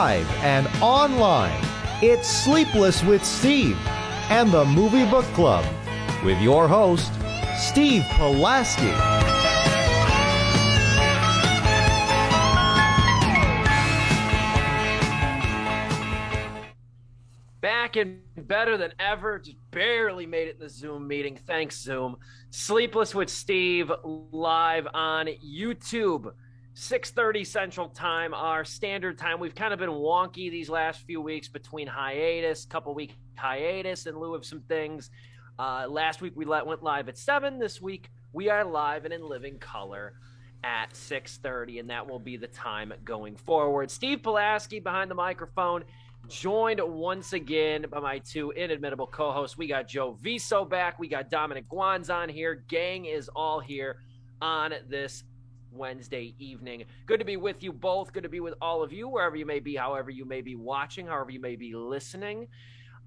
live and online. It's Sleepless with Steve and the Movie Book Club with your host, Steve Pulaski. Back and better than ever. Just barely made it in the Zoom meeting. Thanks, Zoom. Sleepless with Steve live on YouTube. 6:30 Central Time, our standard time. We've kind of been wonky these last few weeks between hiatus, couple-week hiatus in lieu of some things. Last week we went live at 7. This week we are live and in living color at 6:30, and that will be the time going forward. Steve Pulaski behind the microphone, joined once again by my two inimitable co-hosts. We got Joe Viso back. We got Dominic Guanz on here. Gang is all here on this Wednesday evening. Good to be with you both. Good to be with all of you, wherever you may be, however you may be watching, however you may be listening.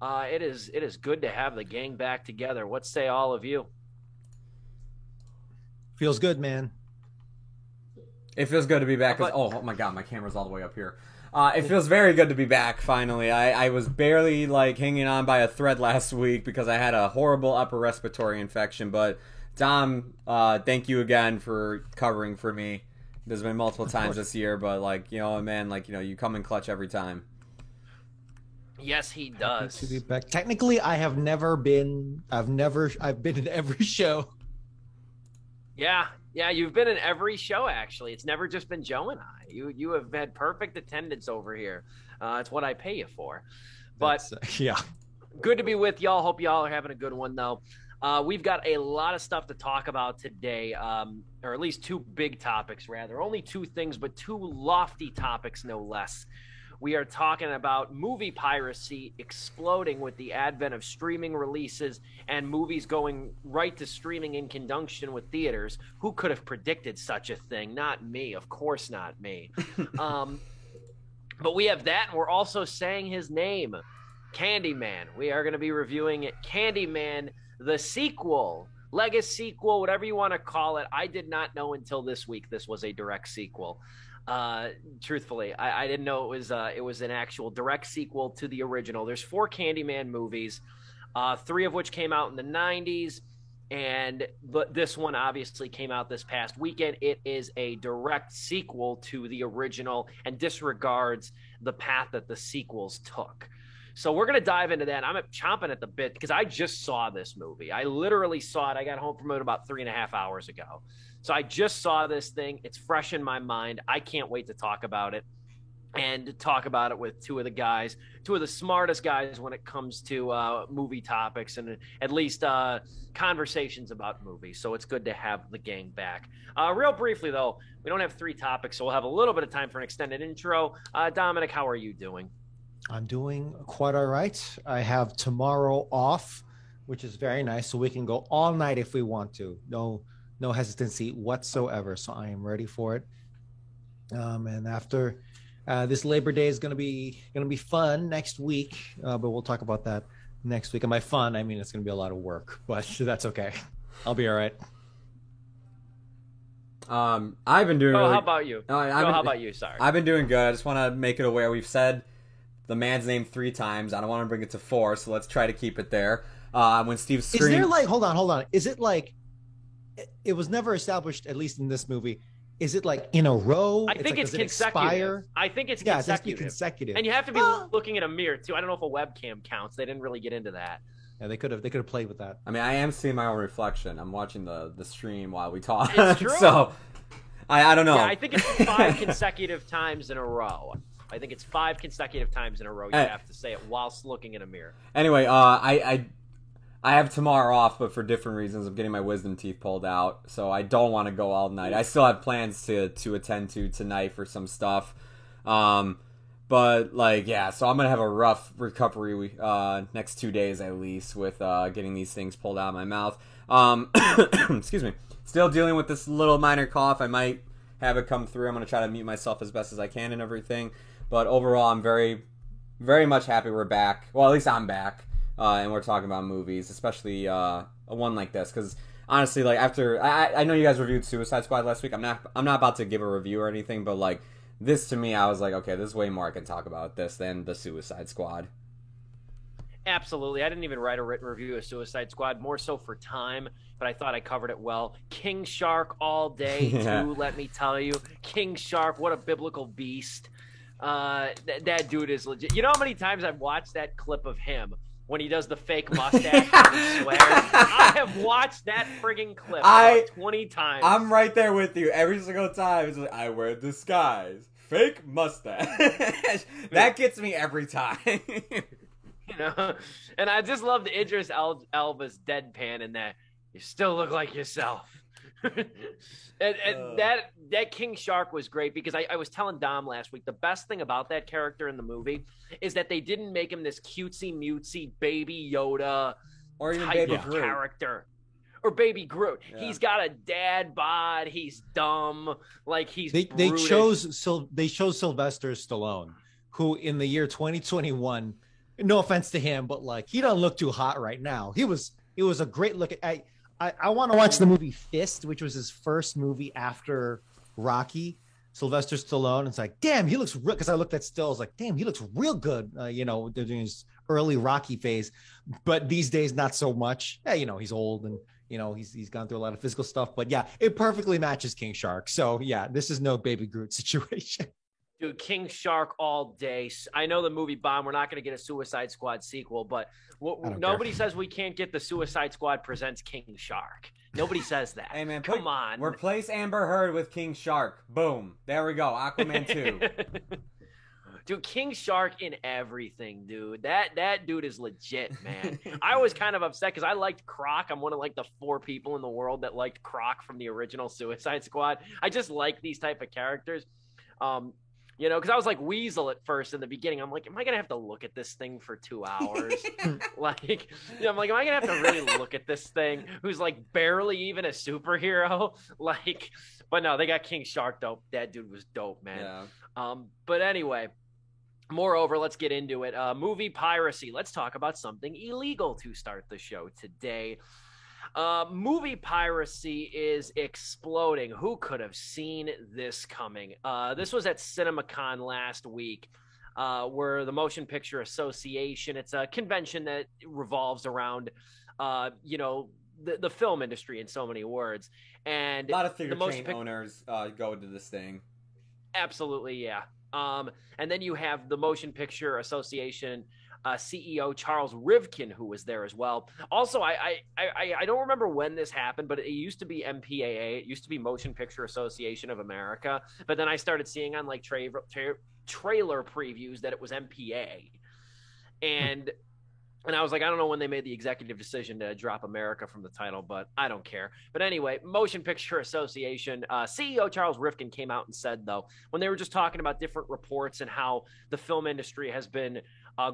It is good to have the gang back together. What say all of you? Feels good, man. It feels good to be back. Oh my God, my camera's all the way up here. It feels very good to be back, finally. I was barely, hanging on by a thread last week because I had a horrible upper respiratory infection. But, Dom, thank you again for covering for me. There's been multiple times this year, but, man, you come in clutch every time. Yes, he does. To be back. Technically, I've been in every show. Yeah, you've been in every show, actually. It's never just been Joe and I. You have had perfect attendance over here. It's what I pay you for. But yeah, good to be with y'all. Hope y'all are having a good one, though. We've got a lot of stuff to talk about today, or at least two big topics, rather. Only two things, but two lofty topics, no less. We are talking about movie piracy exploding with the advent of streaming releases and movies going right to streaming in conjunction with theaters. Who could have predicted such a thing? Not me. Of course not me. But we have that, and we're also saying his name, Candyman. We are going to be reviewing it. Candyman, the sequel, legacy sequel, whatever you want to call it. I did not know until this week this was a direct sequel. Truthfully, I didn't know it was an actual direct sequel to the original. There's 4 Candyman movies, 3 of which came out in the 90s, but this one obviously came out this past weekend. It is a direct sequel to the original and disregards the path that the sequels took. So we're going to dive into that. I'm chomping at the bit because I just saw this movie. I literally saw it. I got home from it about 3.5 hours ago. So I just saw this thing. It's fresh in my mind. I can't wait to talk about it and to talk about it with two of the smartest guys when it comes to movie topics and at least conversations about movies. So it's good to have the gang back. Real briefly, though, we don't have 3 topics, so we'll have a little bit of time for an extended intro. Dominic, how are you doing? I'm doing quite all right. I have tomorrow off, which is very nice, so we can go all night if we want to. No hesitancy whatsoever. So I am ready for it. And after this Labor Day is going to be fun next week, but we'll talk about that next week. And by fun, I mean it's going to be a lot of work, but that's okay. I'll be all right. I've been doing. How about you? How about you? Sorry, I've been doing good. I just want to make it aware. We've said the man's name 3 times. I don't want to bring it to 4, so let's try to keep it there. When Steve screamed, is there hold on? Is it it was never established, at least in this movie? Is it in a row? I think it's consecutive. I think it's consecutive. Yeah, it has to be consecutive. And you have to be looking at a mirror too. I don't know if a webcam counts. They didn't really get into that. Yeah, they could have played with that. I mean, I am seeing my own reflection. I'm watching the stream while we talk. It's true. So I don't know. Yeah, I think it's 5 consecutive times in a row. I think it's 5 consecutive times in a row. You have to say it whilst looking in a mirror. Anyway, I have tomorrow off, but for different reasons. I'm getting my wisdom teeth pulled out, so I don't want to go all night. I still have plans to attend to tonight for some stuff. So I'm going to have a rough recovery next 2 days at least with getting these things pulled out of my mouth. Excuse me. Still dealing with this little minor cough. I might have it come through. I'm going to try to mute myself as best as I can and everything. But overall, I'm very, very much happy we're back. Well, at least I'm back. And we're talking about movies, especially a one like this, because honestly, after I know you guys reviewed Suicide Squad last week. I'm not about to give a review or anything, but this to me, I was like, okay, there's way more I can talk about this than the Suicide Squad. Absolutely. I didn't even write a written review of Suicide Squad, more so for time, but I thought I covered it well. King Shark all day, too, let me tell you. King Shark, what a biblical beast. That dude is legit. You know how many times I've watched that clip of him when he does the fake mustache and he swears? I have watched that friggin' clip about 20 times. I'm right there with you every single time. It's like, I wear disguise. Fake mustache. That gets me every time. You know, and I just love the Idris Elba's deadpan in that. You still look like yourself. and that King Shark was great because I was telling Dom last week, the best thing about that character in the movie is that they didn't make him this cutesy-mutesy baby Yoda or even type Baby of Groot. character. Or Baby Groot. Yeah. He's got a dad bod. He's dumb. Like he's they chose Sylvester Stallone, who in the year 2021, no offense to him, but like he doesn't look too hot right now. He was a great look at. I want to watch the movie Fist, which was his first movie after Rocky. Sylvester Stallone. It's like, damn, he looks real. Because I looked at stills, like, damn, he looks real good. During his early Rocky phase, but these days not so much. Yeah, he's old and he's gone through a lot of physical stuff. But yeah, it perfectly matches King Shark. So yeah, this is no Baby Groot situation. Dude, King Shark all day. I know the movie bombed. We're not going to get a Suicide Squad sequel, but nobody says we can't get the Suicide Squad presents King Shark. Nobody says that. Hey, man, come on. Replace Amber Heard with King Shark. Boom. There we go. Aquaman 2. Dude, King Shark in everything, dude. That dude is legit, man. I was kind of upset because I liked Croc. I'm one of like the 4 people in the world that liked Croc from the original Suicide Squad. I just like these type of characters. Because I was like Weasel at first in the beginning. I'm like, am I going to have to look at this thing for 2 hours? I'm like, am I going to have to really look at this thing who's like barely even a superhero? But no, they got King Shark dope. That dude was dope, man. Yeah. But anyway, moreover, let's get into it. Movie piracy. Let's talk about something illegal to start the show today. Movie piracy is exploding. Who could have seen this coming? This was at CinemaCon last week, where the Motion Picture Association, it's a convention that revolves around, the film industry in so many words. And a lot of theater chain owners go to this thing. Absolutely, yeah. And then you have the Motion Picture Association CEO Charles Rivkin, who was there as well. Also, I don't remember when this happened, but it used to be MPAA. It used to be Motion Picture Association of America. But then I started seeing on like trailer previews that it was MPA. And I was like, I don't know when they made the executive decision to drop America from the title, but I don't care. But anyway, Motion Picture Association CEO Charles Rivkin came out and said, though, when they were just talking about different reports and how the film industry has been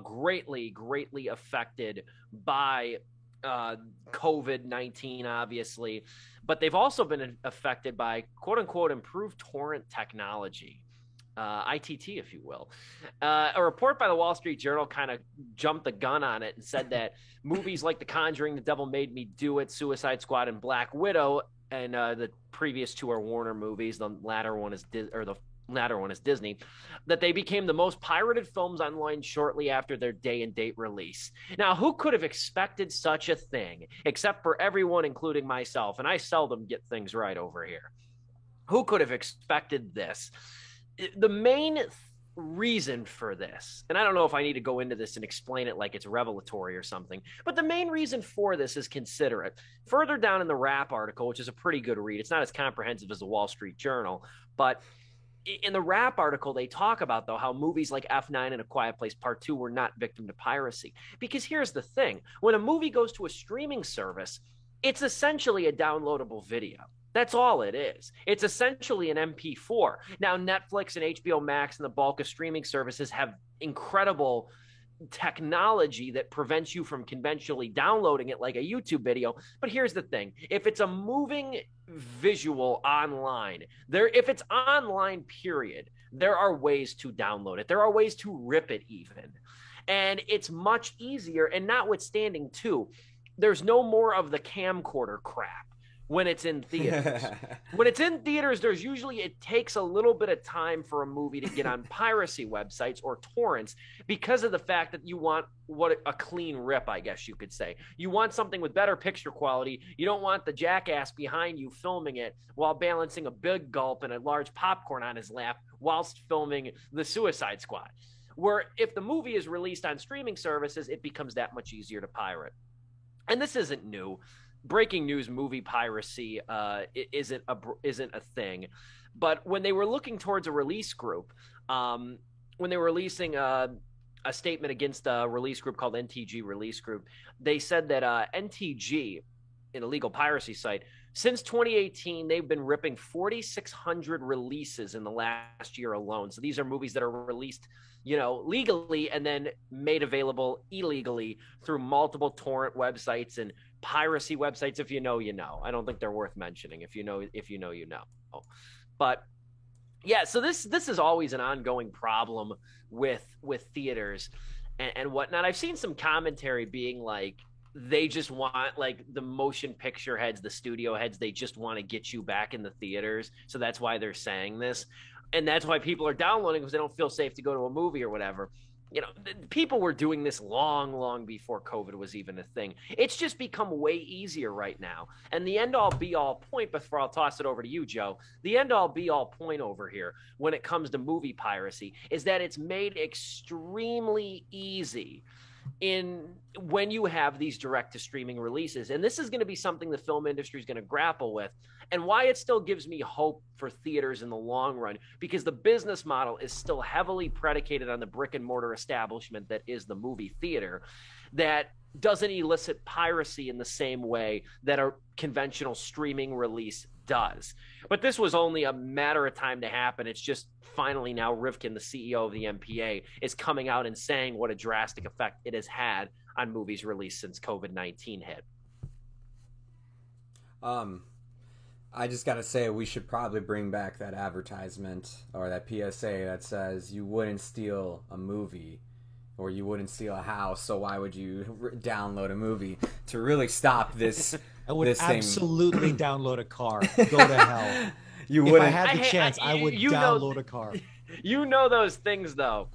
greatly affected by COVID-19, obviously, but they've also been affected by quote unquote improved torrent technology. ITT, if you will. A report by the Wall Street Journal kind of jumped the gun on it and said that movies like The Conjuring, The Devil Made Me Do It, Suicide Squad, and Black Widow, and the previous 2 are Warner movies. The latter one is Disney, that they became the most pirated films online shortly after their day and date release. Now, who could have expected such a thing, except for everyone, including myself? And I seldom get things right over here. Who could have expected this? The main reason for this, and I don't know if I need to go into this and explain it like it's revelatory or something, but the main reason for this is considerate. Further down in the Wrap article, which is a pretty good read, it's not as comprehensive as the Wall Street Journal, but in the Wrap article, they talk about, though, how movies like F9 and A Quiet Place Part 2 were not victim to piracy. Because here's the thing. When a movie goes to a streaming service, it's essentially a downloadable video. That's all it is. It's essentially an MP4. Now, Netflix and HBO Max and the bulk of streaming services have incredible technology that prevents you from conventionally downloading it like a YouTube video. But here's the thing. If it's a moving visual online, if it's online, period, there are ways to download it. There are ways to rip it even. And it's much easier. And notwithstanding, too, there's no more of the camcorder crap. when it's in theaters. When it's in theaters, it takes a little bit of time for a movie to get on piracy websites or torrents because of the fact that you want a clean rip, I guess you could say. You want something with better picture quality. You don't want the jackass behind you filming it while balancing a big gulp and a large popcorn on his lap whilst filming The Suicide Squad. Where if the movie is released on streaming services, it becomes that much easier to pirate. And this isn't new. Breaking news, movie piracy isn't a thing. But when they were looking towards a release group, when they were releasing a statement against a release group called NTG Release Group, they said that NTG, an illegal piracy site, since 2018, they've been ripping 4,600 releases in the last year alone. So these are movies that are released, legally and then made available illegally through multiple torrent websites and piracy websites. If you know, you know. I don't think they're worth mentioning. If you know, you know. But yeah, so this is always an ongoing problem with theaters and whatnot. I've seen some commentary being like, they just want, like, the motion picture heads, the studio heads, they just want to get you back in the theaters. So that's why they're saying this. And that's why people are downloading, because they don't feel safe to go to a movie or whatever. People were doing this long before COVID was even a thing. It's just become way easier right now. And the end-all be-all point, before I'll toss it over to you, Joe, the end-all be-all point over here when it comes to movie piracy is that it's made extremely easy when you have these direct-to-streaming releases. And this is going to be something the film industry is going to grapple with, and why it still gives me hope for theaters in the long run, because the business model is still heavily predicated on the brick-and-mortar establishment that is the movie theater, that doesn't elicit piracy in the same way that a conventional streaming release does. But this was only a matter of time to happen. It's just finally now Rivkin, the CEO of the MPA, is coming out and saying what a drastic effect it has had on movies released since COVID-19 hit. I just gotta say, we should probably bring back that advertisement or that PSA that says you wouldn't steal a movie or you wouldn't steal a house, so why would you download a movie, to really stop this? I would this absolutely download a car. Go to hell. You if wouldn't. I had the chance, I would download a car. Those things though.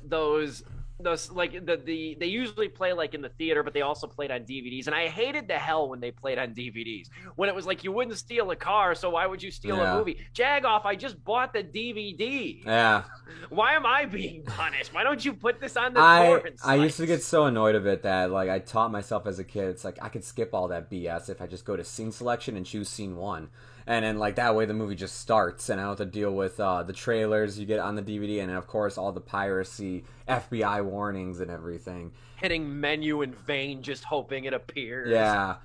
Those like they usually play like in the theater, but they also played on DVDs. And I hated the hell when they played on DVDs. When it was like, you wouldn't steal a car, so why would you steal a movie? Jagoff, I just bought the DVD. Yeah. Why am I being punished? Why don't you put this on the torrent I used to get so annoyed of it that, like, I taught myself as a kid, it's like I could skip all that BS if I just go to scene selection and choose scene 1. And then, like, that way the movie just starts, and I don't have to deal with the trailers you get on the DVD, and, of course, all the piracy, FBI warnings and everything. Hitting menu in vain, just hoping it appears. Yeah.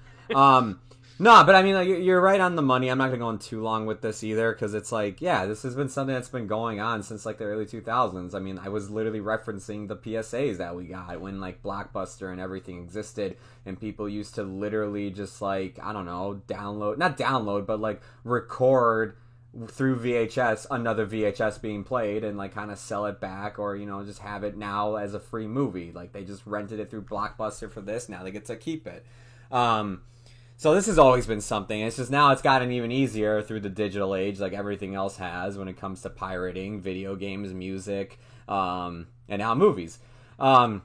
No, but I mean, like, you're right on the money. I'm not going to go on too long with this either, because it's like, yeah, this has been something that's been going on since, like, the early 2000s. I mean, I was literally referencing the PSAs that we got when, like, Blockbuster and everything existed, and people used to literally just, like, I don't know, not download, but, like, record through VHS another VHS being played and, like, kind of sell it back, or, you know, just have it now as a free movie. Like, they just rented it through Blockbuster for this, now they get to keep it. So this has always been something. It's just now it's gotten even easier through the digital age, like everything else has when it comes to pirating, video games, music, and now movies. So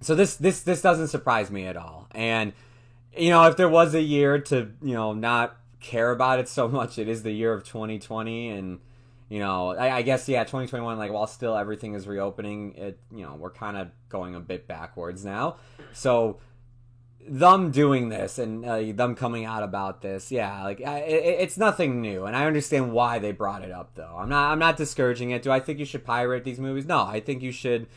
this doesn't surprise me at all. And, you know, if there was a year to, you know, not care about it so much, it is the year of 2020. And, you know, I guess, yeah, 2021, like, while still everything is reopening, it, you know, we're kind of going a bit backwards now. So them doing this and them coming out about this, yeah, like, it's nothing new, and I understand why they brought it up, though. I'm not discouraging it. Do I think you should pirate these movies? No, I think you should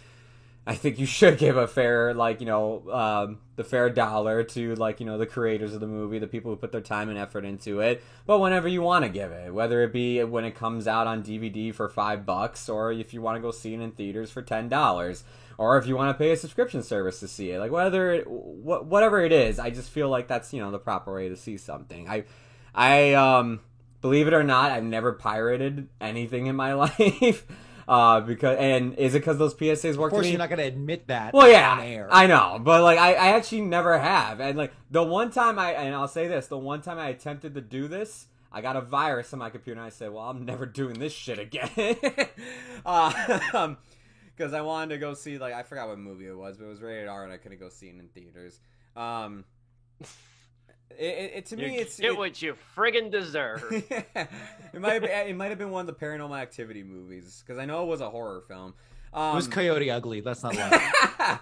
give a fair, like, you know, the fair dollar to, like, you know, the creators of the movie, the people who put their time and effort into it, but whenever you want to give it, whether it be when it comes out on DVD for $5, or if you want to go see it in theaters for $10, or if you want to pay a subscription service to see it, like, whatever it is, I just feel like that's, you know, the proper way to see something. I believe it or not, I've never pirated anything in my life. And is it because those PSAs work? Of course, to me? you're not going to admit that. Well, yeah, on air. I know, but like I actually never have. And like the one time I'll say this, the one time I attempted to do this, I got a virus on my computer, and I said, "Well, I'm never doing this shit again." Because I wanted to go see, like, I forgot what movie it was, but it was rated R, and I couldn't go see it in theaters. To me, it's get what you friggin' deserve. It might have been one of the Paranormal Activity movies, because I know it was a horror film. It was Coyote Ugly. Let's not lie.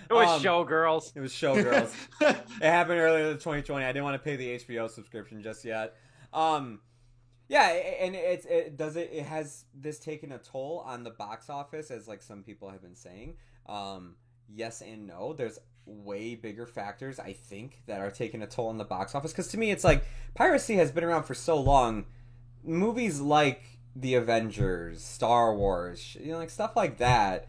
It was Showgirls. It was Showgirls. It happened earlier in 2020. I didn't want to pay the HBO subscription just yet. Yeah, and it has this taken a toll on the box office, as like some people have been saying? Yes and no. There's way bigger factors, I think, that are taking a toll on the box office. Because to me, it's like piracy has been around for so long. Movies like The Avengers, Star Wars, like stuff like that.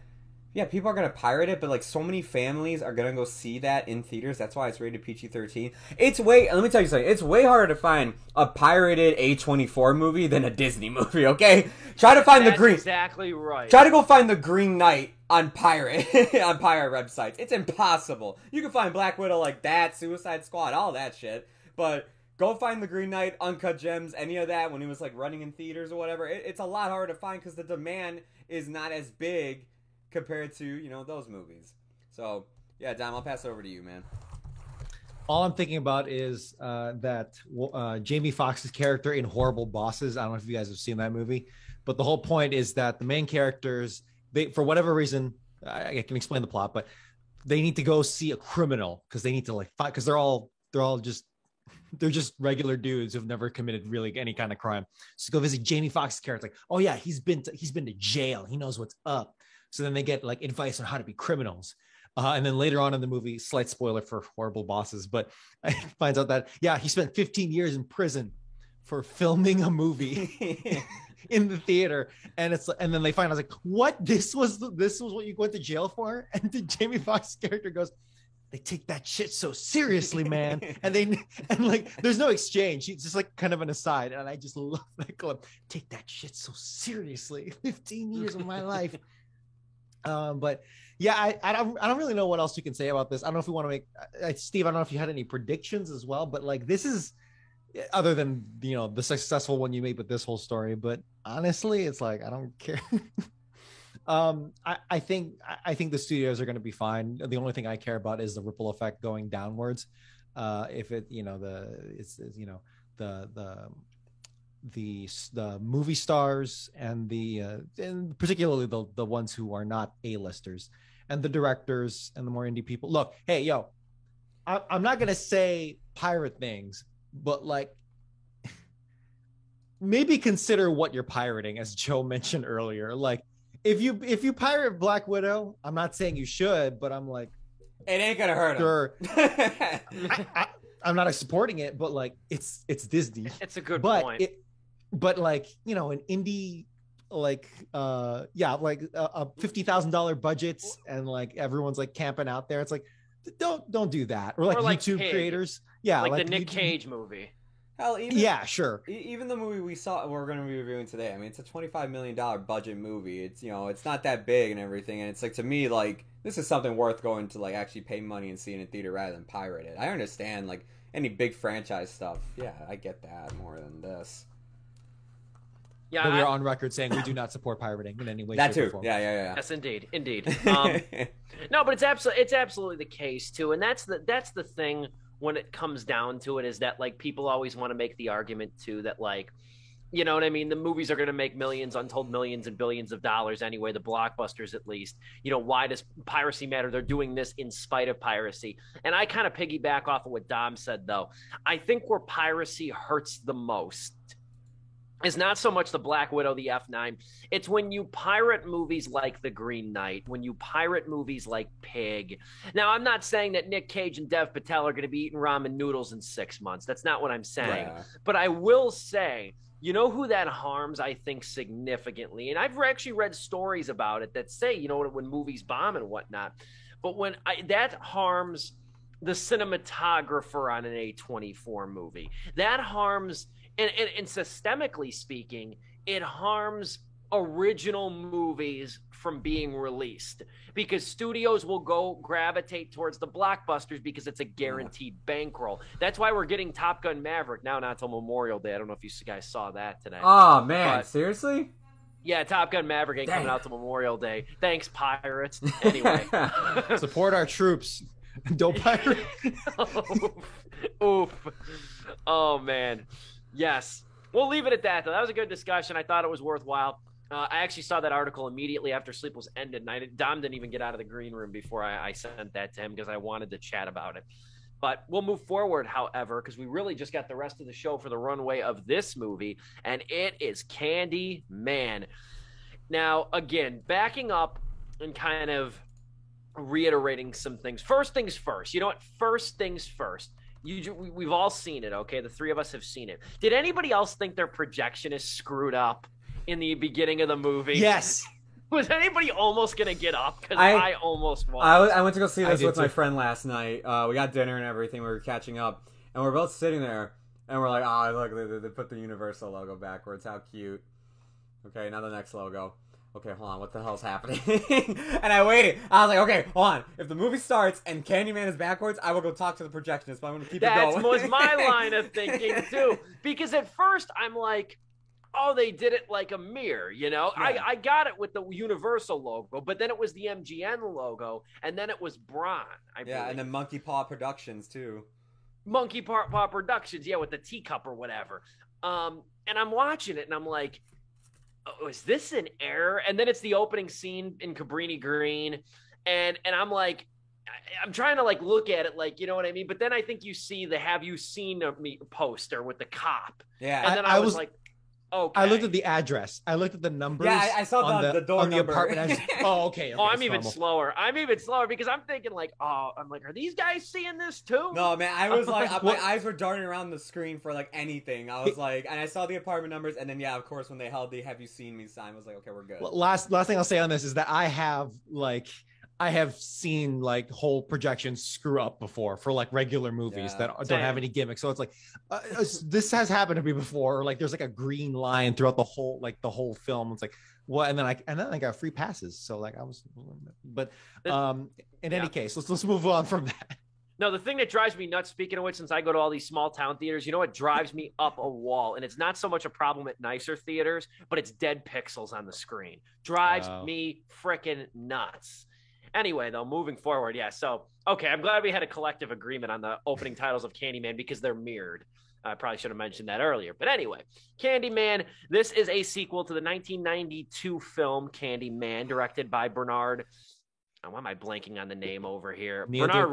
Yeah, people are going to pirate it, but like so many families are going to go see that in theaters. That's why it's rated PG-13. Let me tell you something. It's way harder to find a pirated A24 movie than a Disney movie, okay? Try to find That's exactly right. Try to go find The Green Knight on pirate websites. It's impossible. You can find Black Widow like that, Suicide Squad, all that shit. But go find The Green Knight, Uncut Gems, any of that when it was like running in theaters or whatever. It's a lot harder to find because the demand is not as big compared to, those movies. So, yeah, Dom, I'll pass it over to you, man. All I'm thinking about is that Jamie Foxx's character in Horrible Bosses. I don't know if you guys have seen that movie, but the whole point is that the main characters, for whatever reason, I can explain the plot, but they need to go see a criminal because they need to like fight because they're just regular dudes who've never committed really any kind of crime. So go visit Jamie Foxx's character. Like, oh yeah, he's been to jail. He knows what's up. So then they get like advice on how to be criminals. And then later on in the movie, slight spoiler for Horrible Bosses, but I finds out that, yeah, he spent 15 years in prison for filming a movie in the theater. And then they find out like, what? This was what you went to jail for? And then Jamie Foxx's character goes, they take that shit so seriously, man. and like, there's no exchange. It's just like kind of an aside. And I just love that clip. Take that shit so seriously. 15 years of my life. But yeah, I don't really know what else you can say about this. I don't know if we want to make Steve. I don't know if you had any predictions as well, but like this is other than the successful one you made with this whole story. But honestly, it's like I don't care. I think the studios are going to be fine. The only thing I care about is the ripple effect going downwards. If it the movie stars and and particularly the ones who are not A-listers and the directors and the more indie people. Look, hey, yo, I'm not gonna say pirate things, but like maybe consider what you're pirating, as Joe mentioned earlier. Like if you pirate Black Widow, I'm not saying you should, but I'm like, it ain't gonna hurt sure. I'm not supporting it, but like it's Disney. It's a good point. But like, an indie, like, like a $50,000 budgets and like everyone's like camping out there. It's like, don't do that. Or like YouTube Pig. Creators. Yeah. Like the Nick Cage movie. Hell, sure. Even the movie we're going to be reviewing today. I mean, it's a $25 million budget movie. It's, it's not that big and everything. And it's like, to me, like, this is something worth going to like actually pay money and see in a theater rather than pirate it. I understand like any big franchise stuff. Yeah, I get that more than this. Yeah, we are on record saying we do not support pirating in any way. That shape, too. or form. Yeah. Yes, indeed. No, but it's absolutely the case too, and that's the thing when it comes down to it is that like people always want to make the argument too that like, you know what I mean? The movies are going to make millions, untold millions and billions of dollars anyway, the blockbusters at least. Why does piracy matter? They're doing this in spite of piracy. And I kind of piggyback off of what Dom said, though. I think where piracy hurts the most is not so much the Black Widow, the F9. It's when you pirate movies like The Green Knight, when you pirate movies like Pig. Now, I'm not saying that Nick Cage and Dev Patel are going to be eating ramen noodles in 6 months. That's not what I'm saying. Yeah. But I will say, you know who that harms, I think, significantly? And I've actually read stories about it that say, when movies bomb and whatnot. But that harms the cinematographer on an A24 movie. That harms... And systemically speaking, it harms original movies from being released, because studios will go gravitate towards the blockbusters because it's a guaranteed bankroll. That's why we're getting Top Gun Maverick now, not till Memorial Day. I don't know if you guys saw that today. Oh man, seriously? Yeah, Top Gun Maverick ain't coming out till Memorial Day. Thanks, pirates. Anyway. Support our troops. Don't pirate. Oof. Oh, man. Yes. We'll leave it at that, though. That was a good discussion. I thought it was worthwhile. I actually saw that article immediately after Sleep was ended, and Dom didn't even get out of the green room before I sent that to him because I wanted to chat about it. But we'll move forward, however, because we really just got the rest of the show for the runway of this movie, and it is Candyman. Now, again, backing up and kind of reiterating some things. First things first. You know what? First things first. We've all seen it, okay? The three of us have seen it. Did anybody else think their projection is screwed up in the beginning of the movie? Yes. Was anybody almost going to get up? Because I almost was. I went to go see this with my friend last night. We got dinner and everything. We were catching up. And we're both sitting there. And we're like, oh, look, they put the Universal logo backwards. How cute. Okay, now the next logo. Okay, hold on. What the hell's happening? And I waited. I was like, okay, hold on. If the movie starts and Candyman is backwards, I will go talk to the projectionist. But I'm going to keep it going. That was my line of thinking, too. Because at first, I'm like, oh, they did it like a mirror, you know? Yeah. I got it with the Universal logo, but then it was the MGM logo, and then it was Braun, I believe. And then Monkey Paw Productions, too. Monkey Paw Productions, yeah, with the teacup or whatever. And I'm watching it, and I'm like, oh, is this an error? And then it's the opening scene in Cabrini Green, and I'm like, I'm trying to like look at it like, you know what I mean? But then I think you see the "Have you seen me" poster with the cop. Yeah, and then I was like, okay. I looked at the address. I looked at the numbers. Yeah, I saw the door on the number. apartment. Oh, okay. Oh, I'm even slower. I'm even slower because I'm thinking like, I'm like, are these guys seeing this too? No, man. I was like, my eyes were darting around the screen for like anything. I was like, and I saw the apartment numbers, and then yeah, of course, when they held the "Have you seen me" sign, I was like, okay, we're good. Last thing I'll say on this is that I have seen like whole projections screw up before for like regular movies that don't have any gimmicks. So it's like this has happened to me before. Like there's like a green line throughout the whole film. It's like what, and then I got free passes. So like in any case, let's move on from that. No, the thing that drives me nuts, speaking of which, since I go to all these small town theaters, you know what drives me up a wall? And it's not so much a problem at nicer theaters, but it's dead pixels on the screen. Drives me freaking nuts. Anyway, though, moving forward, yeah. So, okay, I'm glad we had a collective agreement on the opening titles of Candyman because they're mirrored. I probably should have mentioned that earlier. But anyway, Candyman, this is a sequel to the 1992 film Candyman, directed by Bernard. Why am I blanking on the name over here? Bernard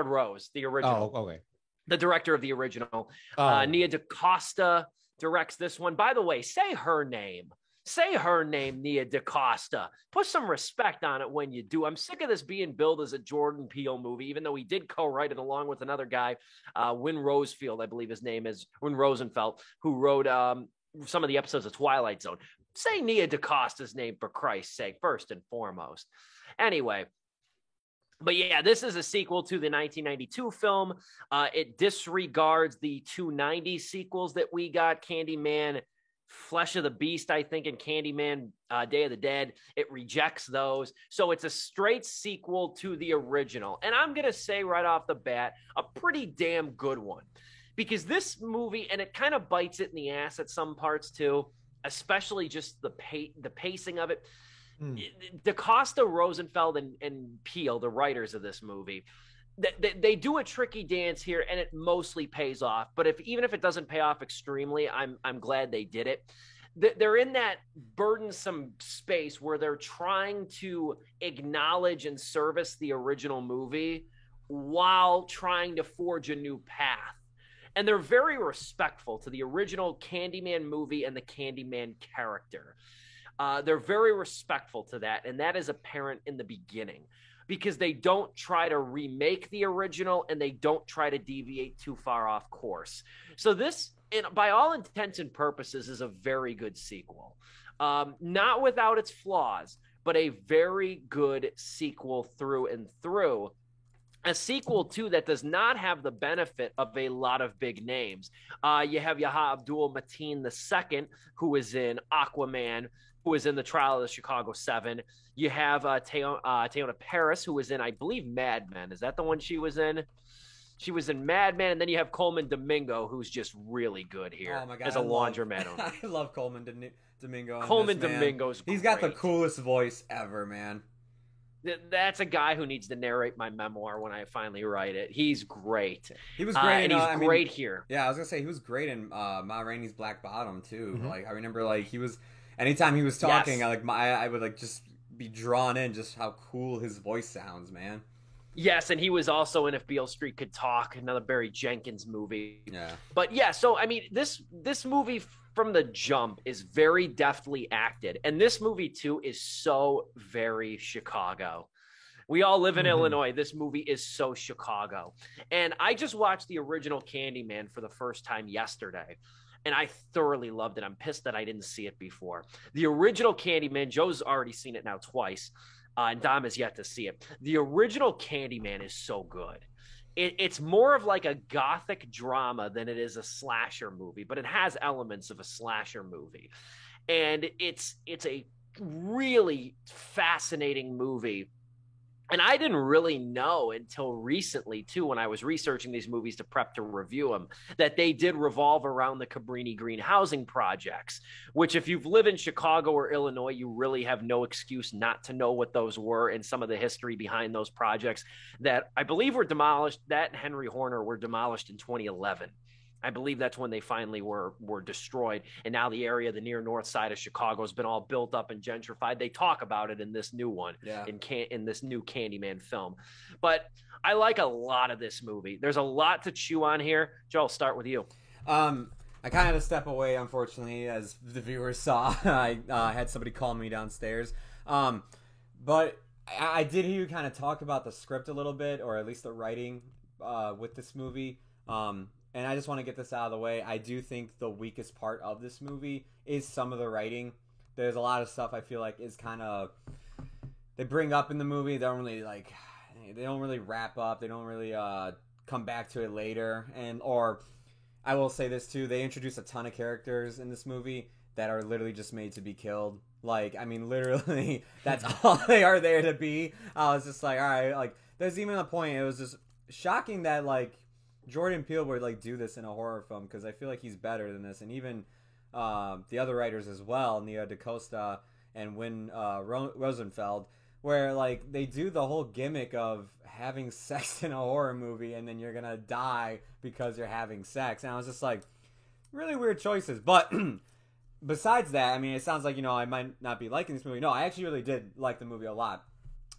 Rose, the original. Oh, okay. The director of the original. Nia DaCosta directs this one. By the way, say her name. Say her name, Nia DaCosta. Put some respect on it when you do. I'm sick of this being billed as a Jordan Peele movie, even though he did co-write it along with another guy, Win Rosenfeld, I believe his name is, Win Rosenfeld, who wrote some of the episodes of Twilight Zone. Say Nia DaCosta's name, for Christ's sake, first and foremost. Anyway, but yeah, this is a sequel to the 1992 film. It disregards the two 90s sequels that we got, Candyman, Flesh of the Beast, I think, and Candyman, Day of the Dead. It rejects those. So it's a straight sequel to the original. And I'm going to say right off the bat, a pretty damn good one. Because this movie, and it kind of bites it in the ass at some parts too, especially just the pacing of it. DaCosta, Rosenfeld, and Peele, the writers of this movie, they do a tricky dance here, and it mostly pays off. But even if it doesn't pay off extremely, I'm glad they did it. They're in that burdensome space where they're trying to acknowledge and service the original movie while trying to forge a new path. And they're very respectful to the original Candyman movie and the Candyman character. They're very respectful to that, and that is apparent in the beginning. Because they don't try to remake the original and they don't try to deviate too far off course. So this, by all intents and purposes, is a very good sequel. Not without its flaws, but a very good sequel through and through. a sequel too that does not have the benefit of a lot of big names. You have Yahya Abdul Mateen II, who is in Aquaman, who is in the Trial of the Chicago 7. You have Teyonah Parris, who was in, I believe, Mad Men. Is that the one she was in? She was in Mad Men, and then you have Coleman Domingo, who's just really good here Oh my God, as a laundromat owner. I love Coleman Domingo. Coleman this, man. Domingo's He's got the great. coolest voice ever, man. That's a guy who needs to narrate my memoir when I finally write it. He's great. He was great, and he's great here. Yeah, I was gonna say he was great in Ma Rainey's Black Bottom too. Mhm. Like I remember, like he was. Anytime he was talking, Yes. I would like just be drawn in just how cool his voice sounds, man. Yes, and he was also in If Beale Street Could Talk, another Barry Jenkins movie. Yeah. But yeah, so I mean, this movie from the jump is very deftly acted, and this movie too is so very Chicago. We all live in Illinois. This movie is so Chicago, and I just watched the original Candyman for the first time yesterday, and I thoroughly loved it. I'm pissed that I didn't see it before. The original Candyman, Joe's already seen it now twice, and Dom has yet to see it. The original Candyman is so good. It's more of like a gothic drama than it is a slasher movie, but it has elements of a slasher movie. And it's a really fascinating movie. And I didn't really know until recently, too, when I was researching these movies to prep to review them, that they did revolve around the Cabrini Green housing projects, which if you've lived in Chicago or Illinois, you really have no excuse not to know what those were and some of the history behind those projects that I believe were demolished. That and Henry Horner were demolished in 2011. I believe that's when they finally were destroyed. And now the area, the near north side of Chicago, has been all built up and gentrified. They talk about it in this new one, Yeah. in this new Candyman film. But I like a lot of this movie. There's a lot to chew on here. Joe, I'll start with you. I kind of had to step away, unfortunately, as the viewers saw. I had somebody call me downstairs. But I did hear you kind of talk about the script a little bit, or at least the writing with this movie. And I just want to get this out of the way. I do think the weakest part of this movie is some of the writing. There's a lot of stuff I feel like is kind of they bring up in the movie. They don't really wrap up. They don't really come back to it later. Or I will say this too. They introduce a ton of characters in this movie that are literally just made to be killed. Like, I mean, literally, that's all they are there to be. I was just like, all right, like, there's even a point. It was just shocking that like Jordan Peele would like do this in a horror film, because I feel like he's better than this, and even the other writers as well, Nia DaCosta and Win Rosenfeld, where like they do the whole gimmick of having sex in a horror movie and then you're gonna die because you're having sex, and I was just like, really weird choices. But besides that, I mean, it sounds like, I might not be liking this movie. No, I actually really did like the movie a lot.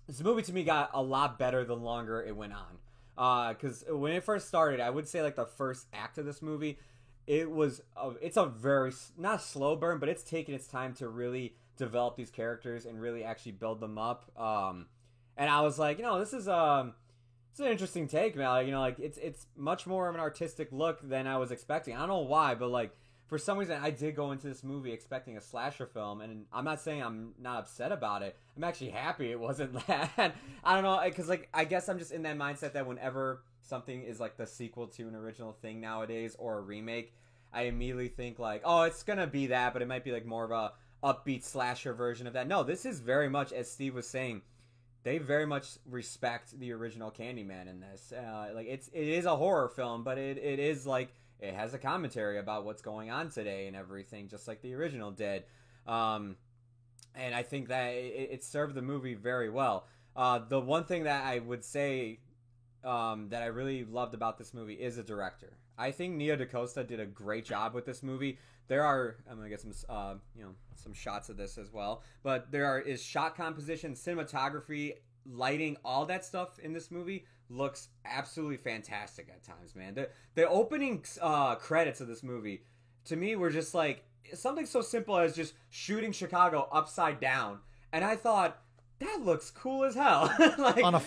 This movie to me got a lot better the longer it went on. Because when it first started, I would say like the first act of this movie, it's a very, not slow burn, but it's taking its time to really develop these characters and really actually build them up. And I was like, this is it's an interesting take, man. Like, it's much more of an artistic look than I was expecting. I don't know why, but like, for some reason, I did go into this movie expecting a slasher film, and I'm not saying I'm not upset about it. I'm actually happy it wasn't that. I don't know, because like, I guess I'm just in that mindset that whenever something is like the sequel to an original thing nowadays, or a remake, I immediately think like, oh, it's gonna be that, but it might be like more of a upbeat slasher version of that. No, this is very much, as Steve was saying, they very much respect the original Candyman in this. Like, it is a horror film, but it is like, it has a commentary about what's going on today and everything, just like the original did. And I think that it served the movie very well. The one thing that I would say that I really loved about this movie is the director. I think Nia DaCosta did a great job with this movie. I'm gonna get some some shots of this as well, but is shot composition, cinematography, lighting, all that stuff in this movie looks absolutely fantastic at times, man. The opening credits of this movie, to me, were just like something so simple as just shooting Chicago upside down, and I thought, that looks cool as hell. Like, on a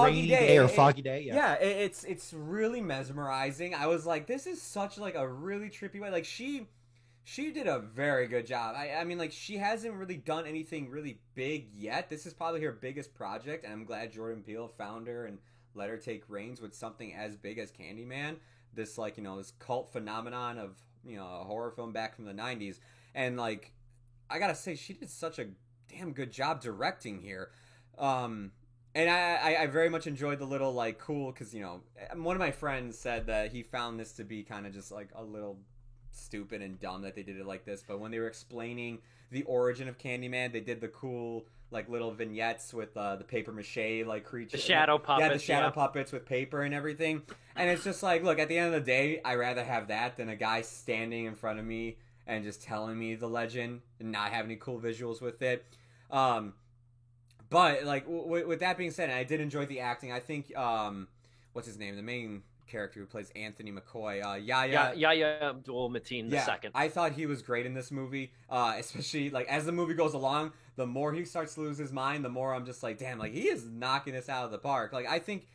rainy day or foggy day. Yeah, it's really mesmerizing. I was like, this is such like a really trippy way. Like, she did a very good job. I mean, like, she hasn't really done anything really big yet. This is probably her biggest project, and I'm glad Jordan Peele found her and let her take reins with something as big as Candyman, this like, you know, this cult phenomenon of, you know, a horror film back from the 90s. And like, I gotta say, she did such a damn good job directing here. And I very much enjoyed the little, like, cool, because, you know, one of my friends said that he found this to be kind of just, like, a little stupid and dumb that they did it like this. But when they were explaining the origin of Candyman, they did the cool, like, little vignettes with the paper mache, like, creature. The shadow puppets. Yeah, the shadow puppets with paper and everything. And it's just like, look, at the end of the day, I'd rather have that than a guy standing in front of me and just telling me the legend and not have any cool visuals with it. But, like, with that being said, and I did enjoy the acting. I think, what's his name? The main character who plays Anthony McCoy. Yahya Abdul-Mateen II. I thought he was great in this movie. Especially, like, as the movie goes along, the more he starts to lose his mind, the more I'm just like, damn, like, he is knocking this out of the park. Like, I think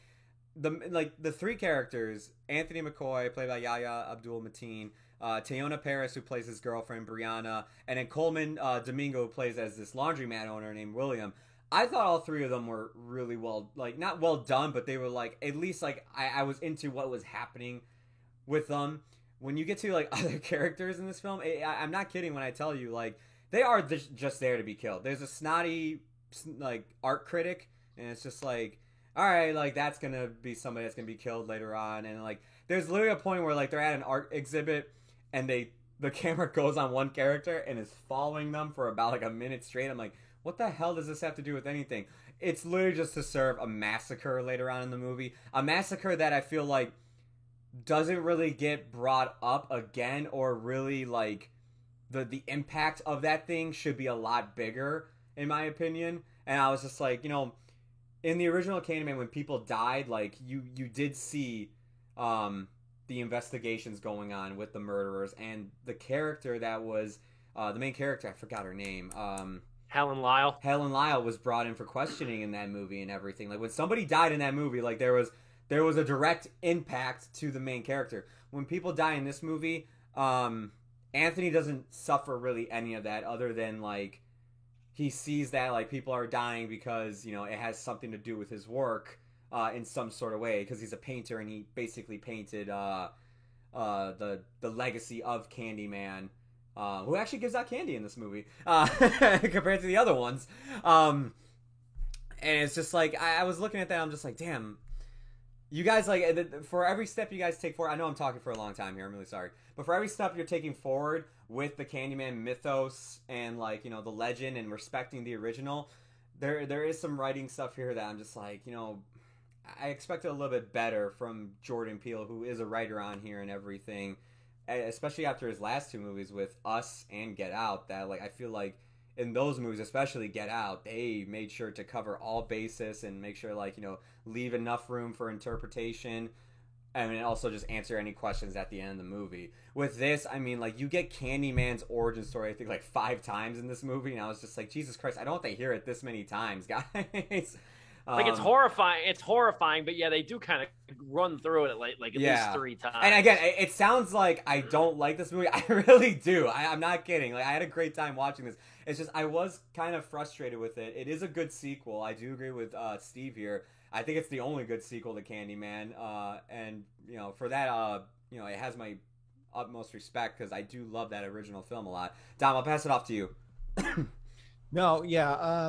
the three characters, Anthony McCoy, played by Yahya Abdul-Mateen, Teyonah Parris, who plays his girlfriend, Brianna, and then Coleman Domingo, who plays as this laundromat owner named William. I thought all three of them were really well, like, not well done, but they were, like, at least, like, I was into what was happening with them. When you get to, like, other characters in this film, I'm not kidding when I tell you, like, they are just there to be killed. There's a snotty, like, art critic, and it's just like, all right, like, that's gonna be somebody that's gonna be killed later on, and, like, there's literally a point where, like, they're at an art exhibit, and the camera goes on one character and is following them for about, like, a minute straight. I'm like, what the hell does this have to do with anything? It's literally just to serve a massacre later on in the movie. A massacre that I feel like doesn't really get brought up again, or really, like, the impact of that thing should be a lot bigger, in my opinion. And I was just like, you know, in the original Candyman, when people died, like, you did see the investigations going on with the murderers, and the character that was the main character, I forgot her name, Helen Lyle. Helen Lyle was brought in for questioning in that movie and everything. Like, when somebody died in that movie, like, there was a direct impact to the main character. When people die in this movie, Anthony doesn't suffer really any of that, other than, like, he sees that, like, people are dying because, you know, it has something to do with his work in some sort of way, because he's a painter and he basically painted the legacy of Candyman. Who actually gives out candy in this movie compared to the other ones. And it's just like, I was looking at that, I'm just like, damn, you guys, like, for every step you guys take forward, I know I'm talking for a long time here, I'm really sorry, but for every step you're taking forward with the Candyman mythos and, like, you know, the legend and respecting the original, there is some writing stuff here that I'm just like, you know, I expected a little bit better from Jordan Peele, who is a writer on here and everything. Especially after his last two movies with Us and Get Out, that, like, I feel like in those movies, especially Get Out, they made sure to cover all bases and make sure, like, you know, leave enough room for interpretation, and also just answer any questions at the end of the movie. With this, I mean, like, you get Candyman's origin story, I think, like, 5 times in this movie, and I was just like, Jesus Christ, I don't think they hear it this many times, guys. Like, it's horrifying. It's horrifying, but yeah, they do kind of run through it like at least 3 times. And again, it sounds like I don't like this movie. I really do. I'm not kidding. Like, I had a great time watching this. It's just, I was kind of frustrated with it. It is a good sequel. I do agree with Steve here. I think it's the only good sequel to Candyman. And, you know, for that, you know, it has my utmost respect, because I do love that original film a lot. Dom, I'll pass it off to you. No, yeah.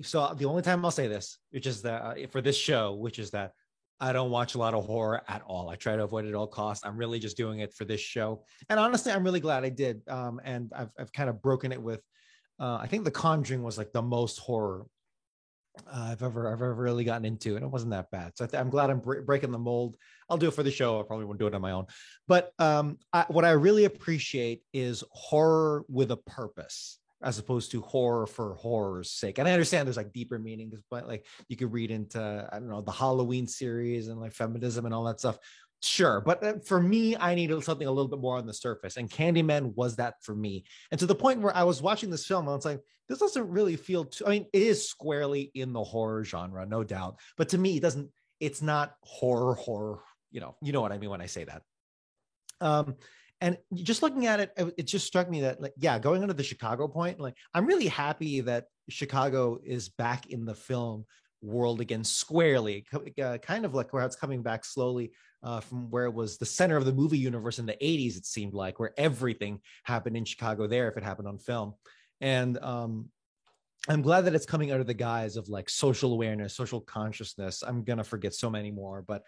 So the only time I'll say this, which is that for this show, which is that I don't watch a lot of horror at all. I try to avoid it at all costs. I'm really just doing it for this show, and honestly, I'm really glad I did. And I've kind of broken it with, I think The Conjuring was, like, the most horror I've ever really gotten into, and it wasn't that bad. So I'm glad I'm breaking the mold. I'll do it for the show. I probably won't do it on my own. But what I really appreciate is horror with a purpose, as opposed to horror for horror's sake. And I understand there's, like, deeper meanings, but, like, you could read into, I don't know, the Halloween series and, like, feminism and all that stuff. Sure. But for me, I needed something a little bit more on the surface. And Candyman was that for me. And to the point where I was watching this film, I was like, this doesn't really feel too, I mean, it is squarely in the horror genre, no doubt. But to me, it's not horror, you know what I mean when I say that. And just looking at it, it just struck me that, like, yeah, going into the Chicago point, like, I'm really happy that Chicago is back in the film world again squarely, kind of like where it's coming back slowly from where it was the center of the movie universe in the 80s, it seemed like, where everything happened in Chicago there if it happened on film. And I'm glad that it's coming under the guise of like social awareness, social consciousness. I'm going to forget so many more, but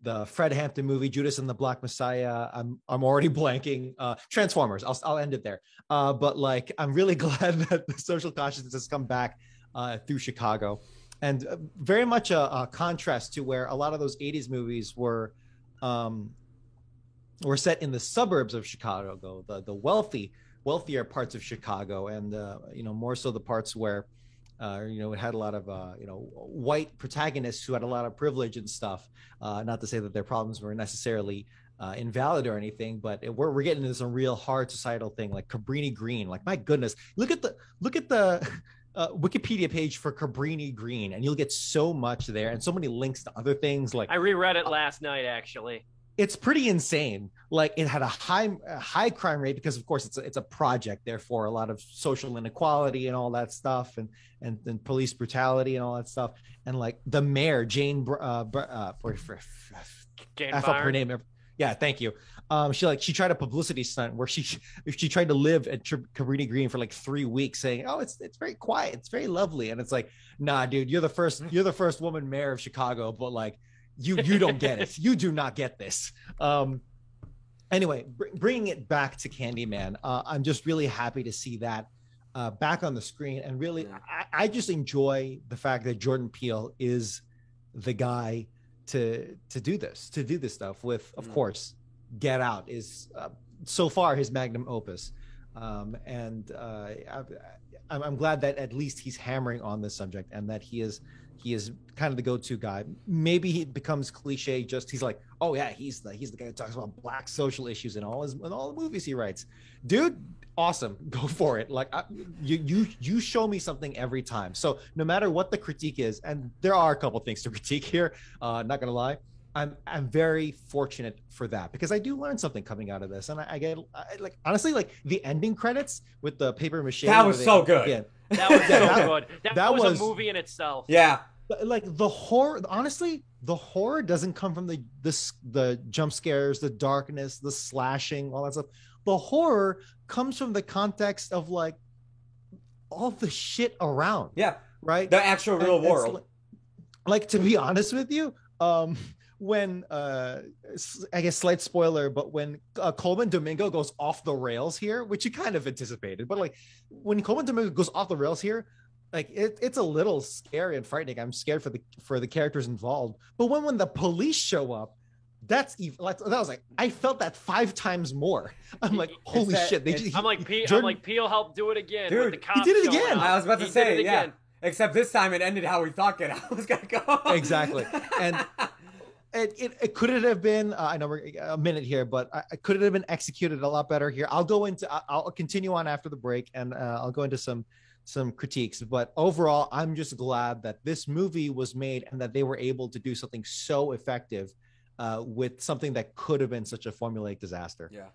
the Fred Hampton movie, Judas and the Black Messiah. I'm already blanking. Transformers. I'll end it there. But like, I'm really glad that the social consciousness has come back through Chicago, and very much a contrast to where a lot of those 80s movies were set in the suburbs of Chicago, the wealthier parts of Chicago, and more so the parts where it had a lot of white protagonists who had a lot of privilege and stuff. Not to say that their problems were necessarily invalid or anything, but we're getting into some real hard societal thing, like Cabrini Green. Like, my goodness, look at the Wikipedia page for Cabrini Green, and you'll get so much there and so many links to other things. Like, I reread it last night, actually. It's pretty insane. Like, it had a high crime rate because, of course, it's a project. Therefore, a lot of social inequality and all that stuff, and police brutality and all that stuff. And like the mayor, Jane, Jane F up her name. Yeah, thank you. She tried a publicity stunt where she tried to live at Cabrini Green for like 3 weeks, saying, "Oh, it's very quiet, it's very lovely," and it's like, nah, dude, you're the first woman mayor of Chicago, but like, you don't get it. You do not get this. Anyway, bringing it back to Candyman, I'm just really happy to see that back on the screen, and really, I just enjoy the fact that Jordan Peele is the guy to do this stuff with. Of course, Get Out is so far his magnum opus, and I'm glad that at least he's hammering on this subject, and that he is kind of the go-to guy. Maybe he becomes cliche. Just he's like, oh yeah, he's the guy who talks about black social issues in all the movies he writes. Dude, awesome, go for it. Like, you show me something every time. So no matter what the critique is, and there are a couple things to critique here, not gonna lie, I'm very fortunate for that, because I do learn something coming out of this, and I get like, honestly, like the ending credits with the paper mache. That was so good. That was so good. That was a movie in itself. Yeah. Like the horror, honestly, the horror doesn't come from the jump scares, the darkness, the slashing, all that stuff. The horror comes from the context of like all the shit around. Yeah. Right. The actual real world. Like, to be honest with you, when I guess slight spoiler, but when Coleman Domingo goes off the rails here, which you kind of anticipated, but like when Coleman Domingo goes off the rails here, like it's a little scary and frightening. I'm scared for the characters involved. But when the police show up, that's even, like, that was like, I felt that 5 times more. I'm like, holy shit! I'm like, Peele helped do it again. Dude, with the cops he did it again. I was about to say, yeah. Again. Except this time it ended how we thought Get Out was gonna go. Exactly, and it could it have been? I know we're a minute here, but could it have been executed a lot better here? I'll continue on after the break, and I'll go into some critiques. But overall, I'm just glad that this movie was made and that they were able to do something so effective with something that could have been such a formulaic disaster. Yeah.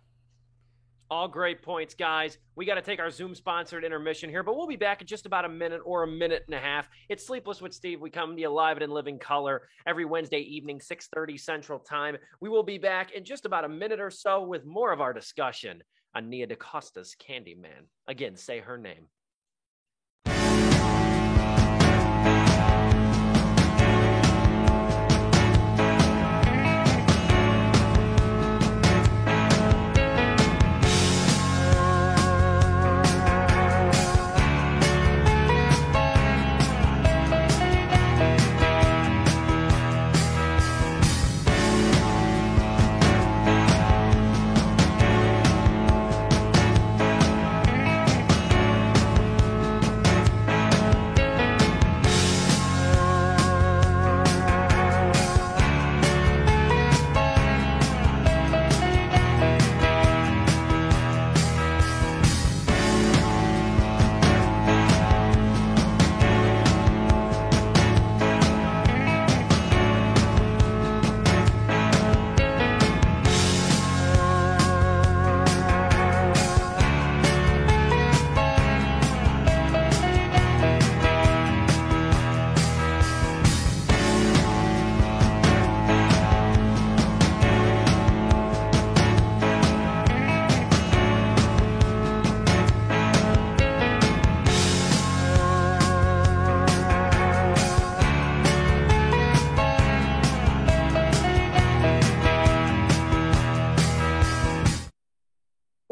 All great points, guys. We got to take our Zoom-sponsored intermission here, but we'll be back in just about a minute or a minute and a half. It's Sleepless with Steve. We come to you live and in living color every Wednesday evening, 6:30 Central Time. We will be back in just about a minute or so with more of our discussion on Nia DaCosta's Candyman. Again, say her name.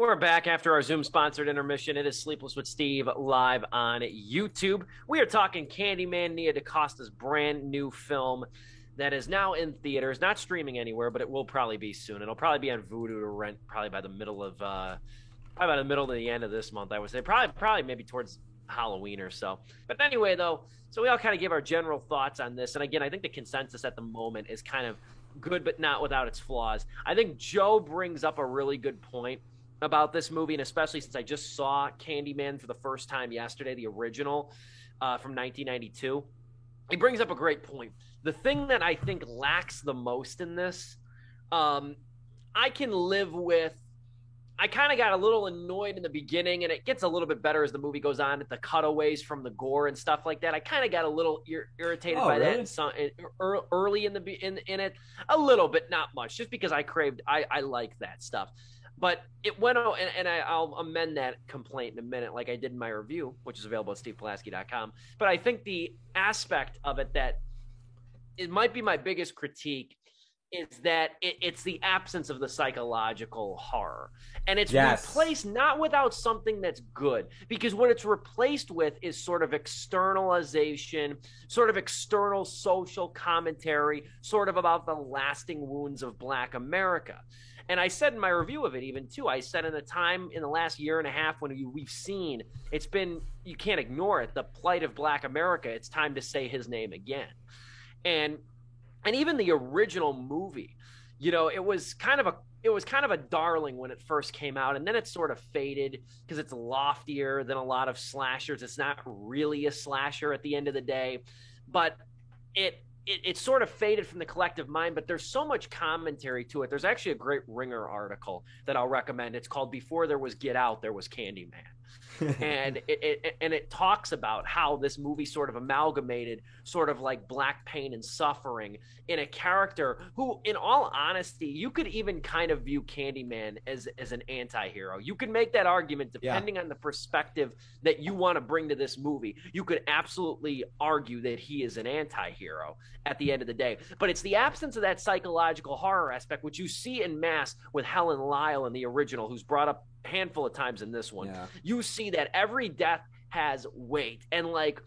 we're back after our Zoom-sponsored intermission. It is Sleepless with Steve live on YouTube. We are talking Candyman, Nia DaCosta's brand new film that is now in theaters, not streaming anywhere, but it will probably be soon. It'll probably be on Vudu to rent probably by the middle of the end of this month, I would say. Probably maybe towards Halloween or so. But anyway, though, so we all kind of give our general thoughts on this. And again, I think the consensus at the moment is kind of good, but not without its flaws. I think Joe brings up a really good point about this movie, and especially since I just saw Candyman for the first time yesterday, the original from 1992. He brings up a great point. The thing that I think lacks the most in this, I can live with. I kind of got a little annoyed in the beginning, and it gets a little bit better as the movie goes on at the cutaways from the gore and stuff like that. I kind of got a little irritated by really? that early in it, a little bit, not much, just because I like that stuff. But it went on, and I'll amend that complaint in a minute, like I did in my review, which is available at stevepulaski.com. But I think the aspect of it that it might be my biggest critique is that it's the absence of the psychological horror. And it's replaced not without something that's good, because what it's replaced with is sort of externalization, sort of external social commentary, sort of about the lasting wounds of Black America. And I said in my review of it even too, I said in the time in the last year and a half when we've seen, it's been, you can't ignore it, the plight of Black America, it's time to say his name again. And even the original movie, you know, it was kind of a darling when it first came out, and then it sort of faded because it's loftier than a lot of slashers. It's not really a slasher at the end of the day, but it sort of faded from the collective mind, but there's so much commentary to it. There's actually a great Ringer article that I'll recommend. It's called Before There Was Get Out, There Was Candyman. And it talks about how this movie sort of amalgamated sort of like Black pain and suffering in a character who, in all honesty, you could even kind of view Candyman as an anti-hero. You could make that argument depending on the perspective that you want to bring to this movie. You could absolutely argue that he is an anti-hero at the end of the day. But it's the absence of that psychological horror aspect, which you see in mass with Helen Lyle in the original, who's brought up a handful of times in this one. Yeah. You see that every death has weight, and like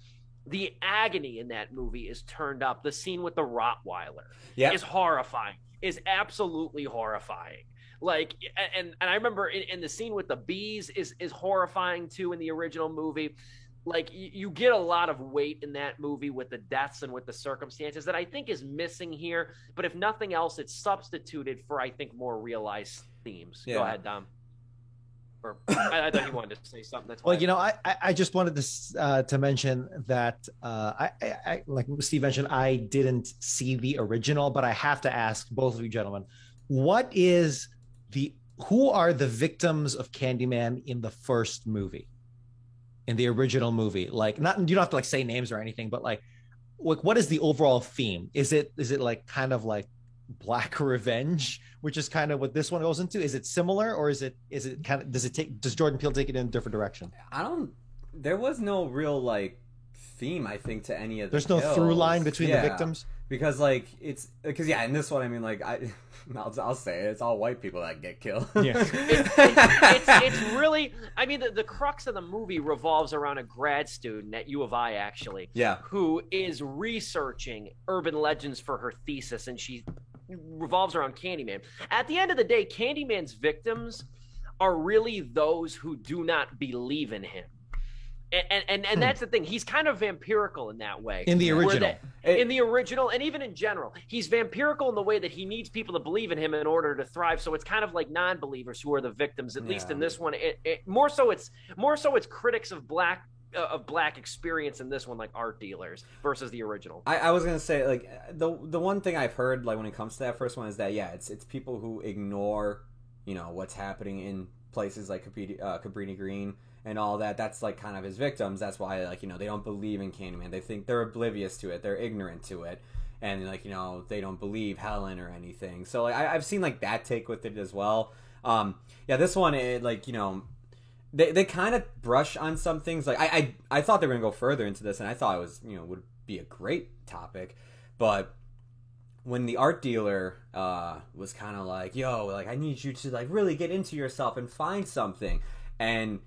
the agony in that movie is turned up. The scene with the Rottweiler is horrifying, is absolutely horrifying. Like, and I remember in the scene with the bees is horrifying too in the original movie. Like, you get a lot of weight in that movie with the deaths and with the circumstances that I think is missing here. But if nothing else, it's substituted for, I think, more realized themes. Go ahead, Dom. I thought you wanted to say something. That's well, you know, I just wanted to mention that I like Steve mentioned, I didn't see the original, but I have to ask both of you gentlemen, who are the victims of Candyman in the first movie, in the original movie? Like, not, you don't have to like say names or anything, but like what is the overall theme? Is it like kind of like Black revenge, which is kind of what this one goes into? Is it similar, or is it kind of, does Jordan Peele take it in a different direction? There was no real like theme, I think, to any of the There's no through line between the victims, because like in this one, I mean, like I'll say it, it's all white people that get killed. It's really, I mean, the crux of the movie revolves around a grad student at U of I, actually, who is researching urban legends for her thesis, and she revolves around Candyman. At the end of the day, Candyman's victims are really those who do not believe in him. And that's the thing. He's kind of vampirical in that way. In the original. In the original, and even in general. He's vampirical in the way that he needs people to believe in him in order to thrive. So it's kind of like non-believers who are the victims, at least in this one. More so it's critics of black experience in this one, like art dealers, versus the original. I was gonna say, like, the one thing I've heard, like, when it comes to that first one is that it's people who ignore, you know, what's happening in places like Cabrini Green and all that. That's like kind of his victims. That's why, like, you know, they don't believe in Candyman. They think they're oblivious to it. They're ignorant to it. And, like, you know, they don't believe Helen or anything. So, like, I've seen, like, that take with it as well. This one, like, you know, they kind of brush on some things. Like, I thought they were going to go further into this, and I thought it was, you know, would be a great topic. But when the art dealer was kind of like, yo, like, I need you to, like, really get into yourself and find something. And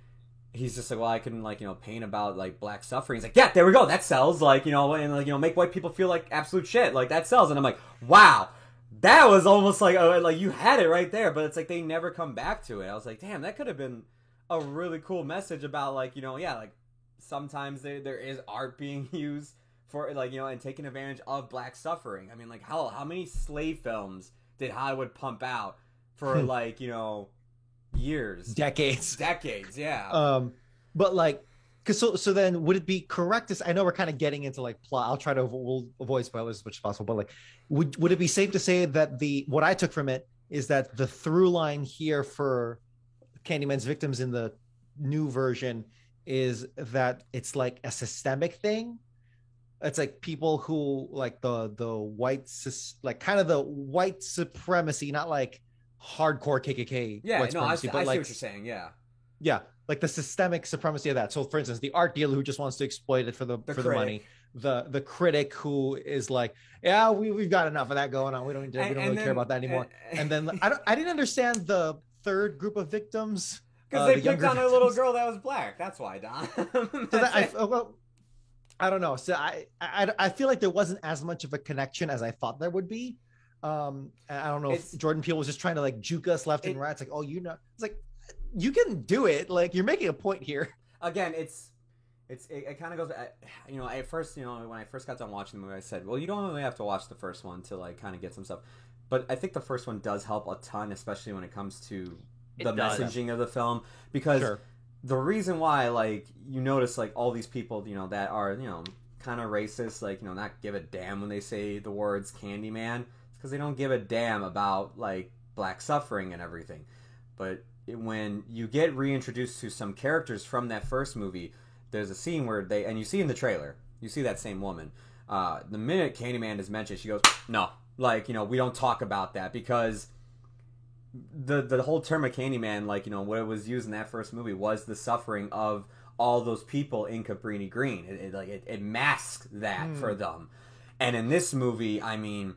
he's just like, well, I can, like, you know, paint about, like, black suffering. He's like, yeah, there we go, that sells. Like, you know, and, like, you know, make white people feel like absolute shit. Like, that sells. And I'm like, wow, that was almost like you had it right there. But it's like they never come back to it. I was like, damn, that could have been a really cool message about, like, you know, yeah, like, sometimes there is art being used for, like, you know, and taking advantage of black suffering. I mean, like, how many slave films did Hollywood pump out for, like, you know, years, decades, yeah. But like, because so then would it be correct to, I know we're kind of getting into like plot, I'll try to avoid spoilers as much as possible, but like, would it be safe to say that what I took from it is that the through line here for Candyman's victims in the new version is that it's like a systemic thing? It's like people who like the white, like kind of the white supremacy, not like hardcore KKK. Yeah, white no, I supremacy, see but what like, you're saying. Yeah, like the systemic supremacy of that. So, for instance, the art dealer who just wants to exploit it for the money, the critic who is like, yeah, we've got enough of that going on. We don't really care about that anymore. And then I didn't understand the third group of victims because they picked on a little girl that was black. That's why, Don. I don't know. So I feel like there wasn't as much of a connection as I thought there would be. I don't know if Jordan Peele was just trying to like juke us left and right. It's like, oh, you know, it's like, you can do it. Like, you're making a point here. Again, it kind of goes, you know, at first, you know, when I first got done watching the movie, I said, well, you don't really have to watch the first one to like kind of get some stuff. But I think the first one does help a ton, especially when it comes to the messaging of the film, because the reason why, like, you notice like all these people, you know, that are, you know, kind of racist, like, you know, not give a damn when they say the words Candyman, it's because they don't give a damn about like black suffering and everything. But when you get reintroduced to some characters from that first movie, there's a scene where and you see in the trailer, you see that same woman. The minute Candyman is mentioned, she goes, no, like, you know, we don't talk about that, because the whole term of Candyman, like, you know, what it was used in that first movie was the suffering of all those people in Cabrini Green. It masks that for them. And in this movie, I mean,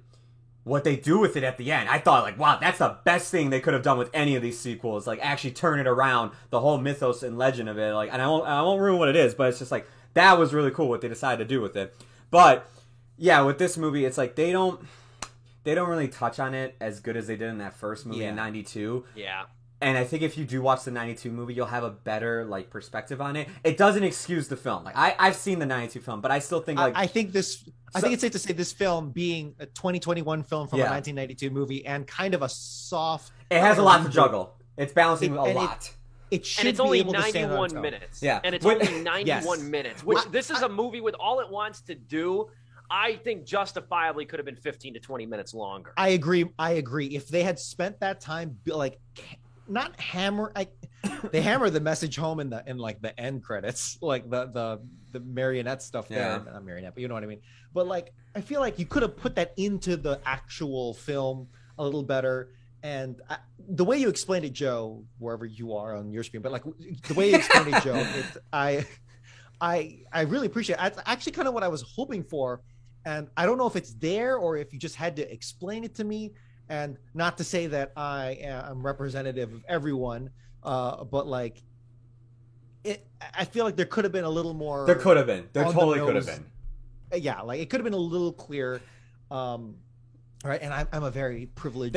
what they do with it at the end, I thought, like, wow, that's the best thing they could have done with any of these sequels. Like, actually turn it around, the whole mythos and legend of it. Like, and I won't ruin what it is, but it's just like, that was really cool what they decided to do with it. But yeah, with this movie, it's like they don't really touch on it as good as they did in that first movie in '92. Yeah. And I think if you do watch the '92 movie, you'll have a better like perspective on it. It doesn't excuse the film. Like, I've seen the '92 film, but I still think like I think it's safe to say this film being a 2021 film from a 1992 movie and kind of a soft. It has a lot to juggle. It's balancing a lot. It should and it's be only able 91 to minutes. Yeah. And it's only 91 minutes. Which this is a movie with all it wants to do. I think justifiably could have been 15 to 20 minutes longer. I agree. If they had spent that time like not hammer, they hammer the message home in like the end credits, like the marionette stuff there. Not marionette, but you know what I mean. But like, I feel like you could have put that into the actual film a little better. And the way you explained it, Joe, wherever you are on your screen, but like the way you explained it, Joe, I really appreciate it. It's actually kind of what I was hoping for. And I don't know if it's there or if you just had to explain it to me. And not to say that I am representative of everyone, but like, I feel like there could have been a little more. There could have been. There totally could have been. Yeah, like it could have been a little clearer. Right, and I'm a very privileged,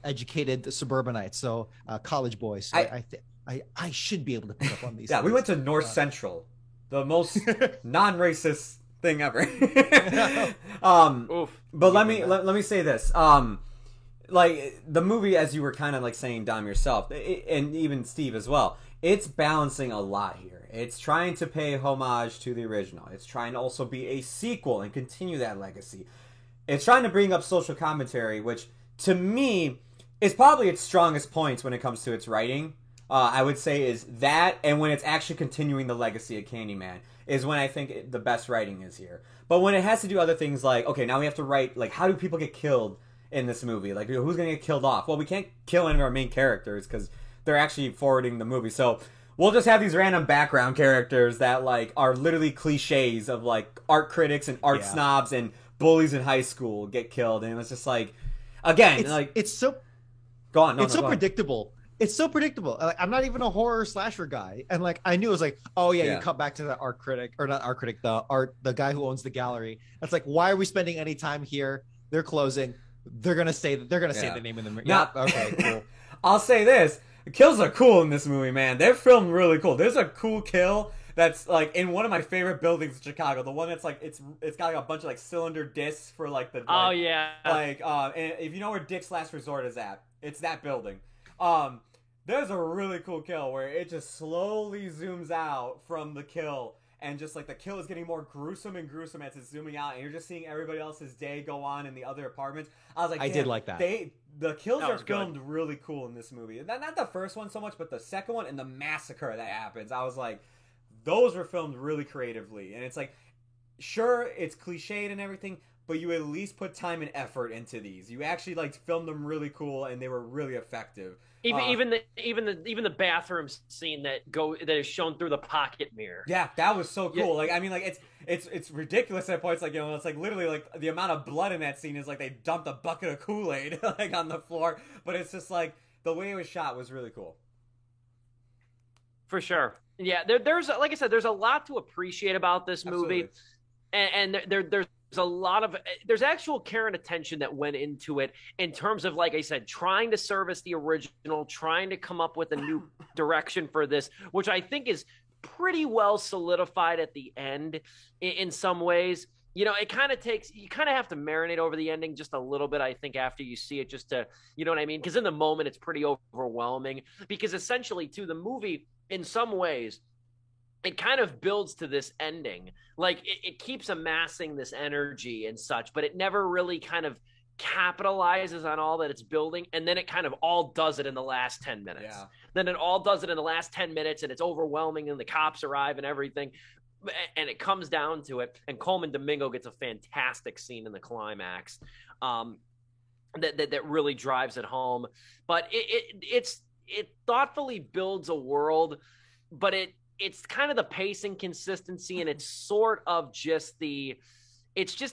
educated suburbanite, so college boy. So I should be able to pick up on these. Yeah, we went to North Central, the most non-racist thing ever. But let me say this. Like the movie, as you were kind of like saying, Dom, yourself, and even Steve as well, it's balancing a lot here. It's trying to pay homage to the original. It's trying to also be a sequel and continue that legacy. It's trying to bring up social commentary, which, to me, is probably its strongest points when it comes to its writing. I would say is that, and when it's actually continuing the legacy of Candyman, is when I think the best writing is here. But when it has to do other things like, okay, now we have to write, like, how do people get killed in this movie? Like, who's going to get killed off? Well, we can't kill any of our main characters because they're actually forwarding the movie. So we'll just have these random background characters that, like, are literally cliches of, like, art critics and art snobs and bullies in high school get killed, and it was just like, again, it's so go on. No, it's no, so predictable. It's so predictable. Like, I'm not even a horror slasher guy, and like I knew it was like, oh yeah, you cut back to the art critic, or not art critic, the guy who owns the gallery. It's like, why are we spending any time here? They're closing. They're gonna say the name of the movie. Now, yeah, okay, cool. I'll say this: the kills are cool in this movie, man. They're filmed really cool. There's a cool kill that's like in one of my favorite buildings in Chicago. The one that's like it's got like a bunch of like cylinder discs for like the and if you know where Dick's Last Resort is at, it's that building. There's a really cool kill where it just slowly zooms out from the kill, and just like the kill is getting more gruesome and gruesome as it's zooming out, and you're just seeing everybody else's day go on in the other apartments. I was like, I did like that. The kills are filmed really cool in this movie. Not the first one so much, but the second one and the massacre that happens. I was like, those were filmed really creatively, and it's like, sure, it's cliched and everything, but you at least put time and effort into these. You actually like filmed them really cool, and they were really effective. Even the bathroom scene that is shown through the pocket mirror. Yeah, that was so cool. Yeah. Like, I mean, like it's ridiculous at points. Like, you know, it's like literally like the amount of blood in that scene is like they dumped a bucket of Kool-Aid like on the floor. But it's just like the way it was shot was really cool. For sure. Yeah, there's like I said, there's a lot to appreciate about this movie, and there's actual care and attention that went into it in terms of, like I said, trying to service the original, trying to come up with a new direction for this, which I think is pretty well solidified at the end in some ways. You know, it kind of takes, you kind of have to marinate over the ending just a little bit, I think, after you see it, just to, you know what I mean? Because in the moment, it's pretty overwhelming, because essentially, too, the movie, in some ways, it kind of builds to this ending. Like, it keeps amassing this energy and such, but it never really kind of capitalizes on all that it's building. And then it kind of all does it in the last 10 minutes. Yeah. Then it all does it in the last 10 minutes, and it's overwhelming, and the cops arrive and everything. And it comes down to it. And Coleman Domingo gets a fantastic scene in the climax that really drives it home. But it thoughtfully builds a world, but it's kind of the pacing consistency, and it's sort of just the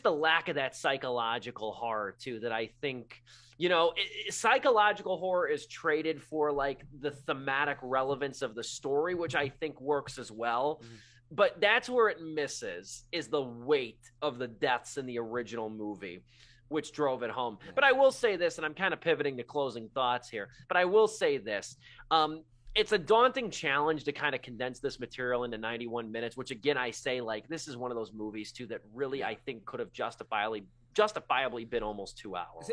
lack of that psychological horror too, that I think, you know, psychological horror is traded for like the thematic relevance of the story, which I think works as well. Mm-hmm. But that's where it misses, is the weight of the deaths in the original movie, which drove it home. Yeah. But I will say this, and I'm kind of pivoting to closing thoughts here, but I will say this. It's a daunting challenge to kind of condense this material into 91 minutes, which, again, I say, like, this is one of those movies, too, that really I think could have justifiably been almost 2 hours.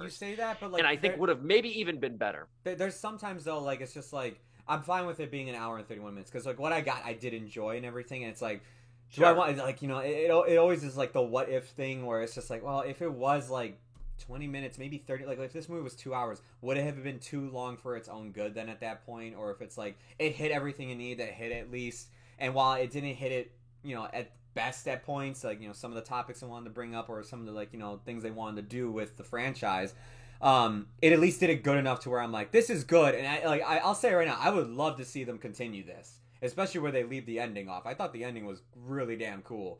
You say that, but, like... And I think would have maybe even been better. There's sometimes, though, like, it's just, like, I'm fine with it being an hour and 31 minutes, because, like, what I got, I did enjoy and everything, and it's, like, do I want, like, you know, it always is, like, the what-if thing, where it's just, like, well, if it was, like, 20 minutes, maybe 30, like if this movie was 2 hours, would it have been too long for its own good then at that point? Or if it's like, it hit everything it needed to hit at least, and while it didn't hit it, you know, at best at points, like, you know, some of the topics they wanted to bring up, or some of the, like, you know, things they wanted to do with the franchise, it at least did it good enough to where I'm like, this is good. And I'll say right now, I would love to see them continue this, especially where they leave the ending off. I thought the ending was really damn cool.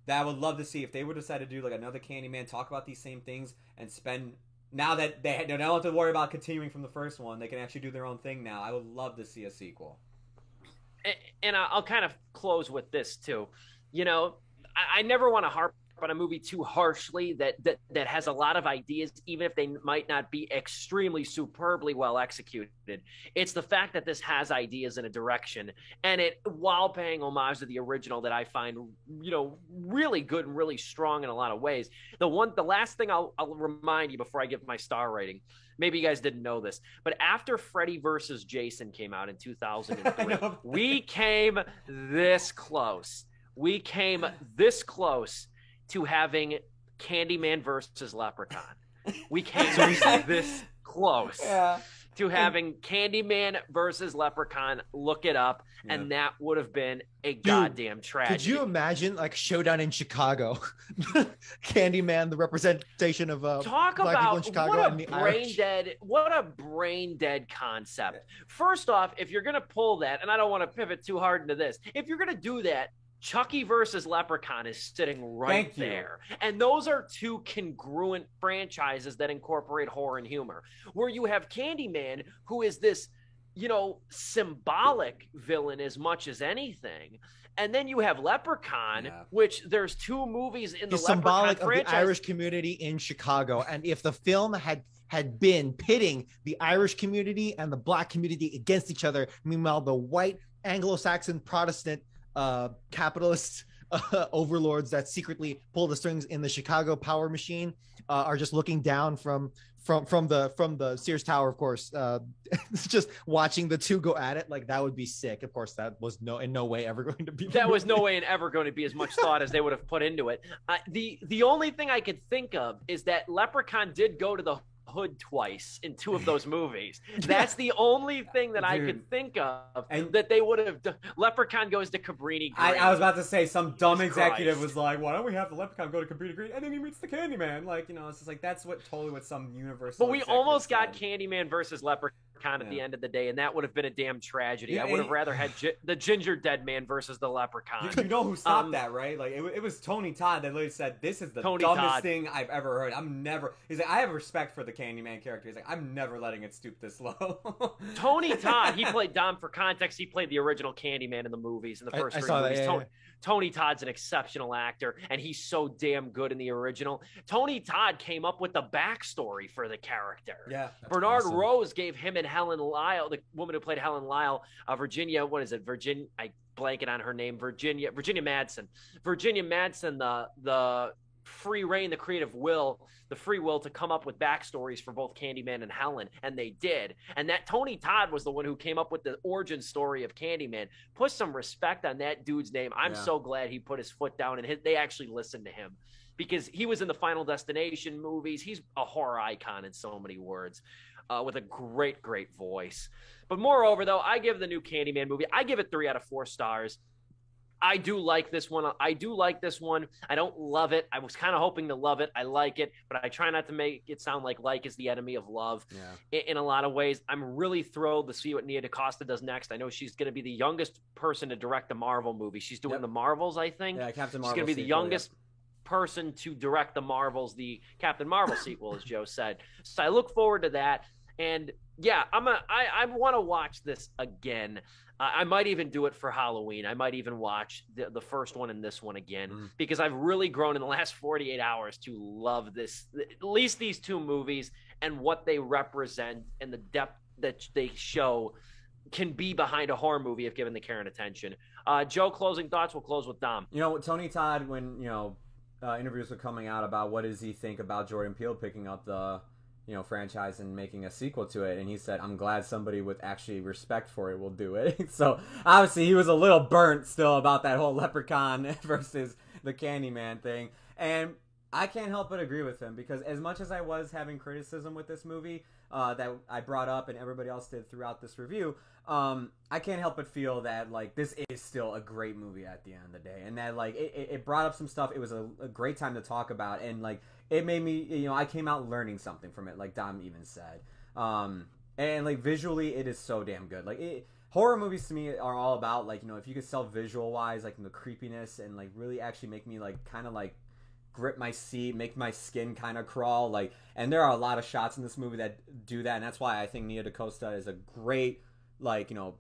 That I would love to see if they would decide to do like another Candyman, talk about these same things, and spend, now that they don't have to worry about continuing from the first one, they can actually do their own thing now. I would love to see a sequel. And I'll kind of close with this too. You know, I never want to harp on a movie too harshly that has a lot of ideas, even if they might not be extremely superbly well executed. It's the fact that this has ideas in a direction, and it, while paying homage to the original, that I find, you know, really good and really strong in a lot of ways. The last thing I'll remind you before I give my star rating, maybe you guys didn't know this, but after Freddy vs. Jason came out in 2003, we came this close. To having Candyman versus Leprechaun. We came this close to having Candyman versus Leprechaun. Look it up, and that would have been a goddamn tragedy. Could you imagine, like, showdown in Chicago? Candyman, the representation of talk black about people in Chicago, what a brain dead concept. First off, if you're gonna pull that, and I don't want to pivot too hard into this, if you're gonna do that, Chucky versus Leprechaun is sitting right there. And those are two congruent franchises that incorporate horror and humor, where you have Candyman, who is this, you know, symbolic villain as much as anything. And then you have Leprechaun, which there's 2 movies in the symbolic Leprechaun franchise. Of the Irish community in Chicago. And if the film had been pitting the Irish community and the Black community against each other, meanwhile the white Anglo-Saxon Protestant capitalist overlords that secretly pull the strings in the Chicago power machine are just looking down from the Sears Tower, of course, just watching the two go at it, like that would be sick. Of course, that was in no way ever going to be. That was no way and ever going to be as much thought as they would have put into it. The only thing I could think of is that Leprechaun did go to the hood twice in 2 of those movies. That's the only thing that I could think of that they would have done. Leprechaun goes to Cabrini Green. I was about to say, some dumb executive was like, why don't we have the Leprechaun go to Cabrini Green and then he meets the Candyman? Like, you know, it's just like, that's totally what some universal. But we almost got Candyman versus Leprechaun at the end of the day, and that would have been a damn tragedy. I would have rather had the Ginger Dead Man versus the Leprechaun. You know who stopped that, right? Like, it was Tony Todd that literally said, this is the dumbest thing I've ever heard. He's like, I have respect for the Candyman character. He's like, I'm never letting it stoop this low. Tony Todd, he played Dom. For context, he played the original Candyman in the movies, in the first 3 movies. Tony Todd's an exceptional actor, and he's so damn good in the original. Tony Todd came up with the backstory for the character. Yeah, Bernard Rose gave him and Helen Lyle, the woman who played Helen Lyle, Virginia, what is it? I blanket on her name. Virginia Madsen. Virginia Madsen, the free reign, the creative will, the free will to come up with backstories for both Candyman and Helen, and they did. And that Tony Todd was the one who came up with the origin story of Candyman. Put some respect on that dude's name. I'm so glad he put his foot down and they actually listened to him, because he was in the Final Destination movies. He's a horror icon in so many words, with a great, great voice. But moreover, though, I give the new Candyman movie, I give it 3 out of 4 stars. I do like this one. I don't love it. I was kind of hoping to love it. I like it, but I try not to make it sound like is the enemy of love in a lot of ways. I'm really thrilled to see what Nia DaCosta does next. I know she's going to be the youngest person to direct a Marvel movie. She's doing the Marvels, I think. Yeah, Captain Marvel. She's going to be the youngest person to direct the Marvels, the Captain Marvel sequel, as Joe said. So I look forward to that. And yeah, I want to watch this again. I might even do it for Halloween. I might even watch the first one and this one again, because I've really grown in the last 48 hours to love this, at least these 2 movies, and what they represent and the depth that they show can be behind a horror movie if given the care and attention. Joe, closing thoughts? We'll close with Dom. You know, Tony Todd, when, you know, interviews were coming out about what does he think about Jordan Peele picking up the franchise and making a sequel to it, and he said, I'm glad somebody with actually respect for it will do it. So obviously he was a little burnt still about that whole Leprechaun versus the Candyman thing, and I can't help but agree with him, because as much as I was having criticism with this movie that I brought up and everybody else did throughout this review, I can't help but feel that, like, this is still a great movie at the end of the day, and that, like, it brought up some stuff. It was a great time to talk about, and, like, it made me, you know, I came out learning something from it, like Dom even said. And, like, visually, it is so damn good. Like, horror movies to me are all about, like, you know, if you could sell visual-wise, like, the creepiness and, like, really actually make me, like, kind of, like, grip my seat, make my skin kind of crawl, like, and there are a lot of shots in this movie that do that, and that's why I think Nia DaCosta is a great, like, you know,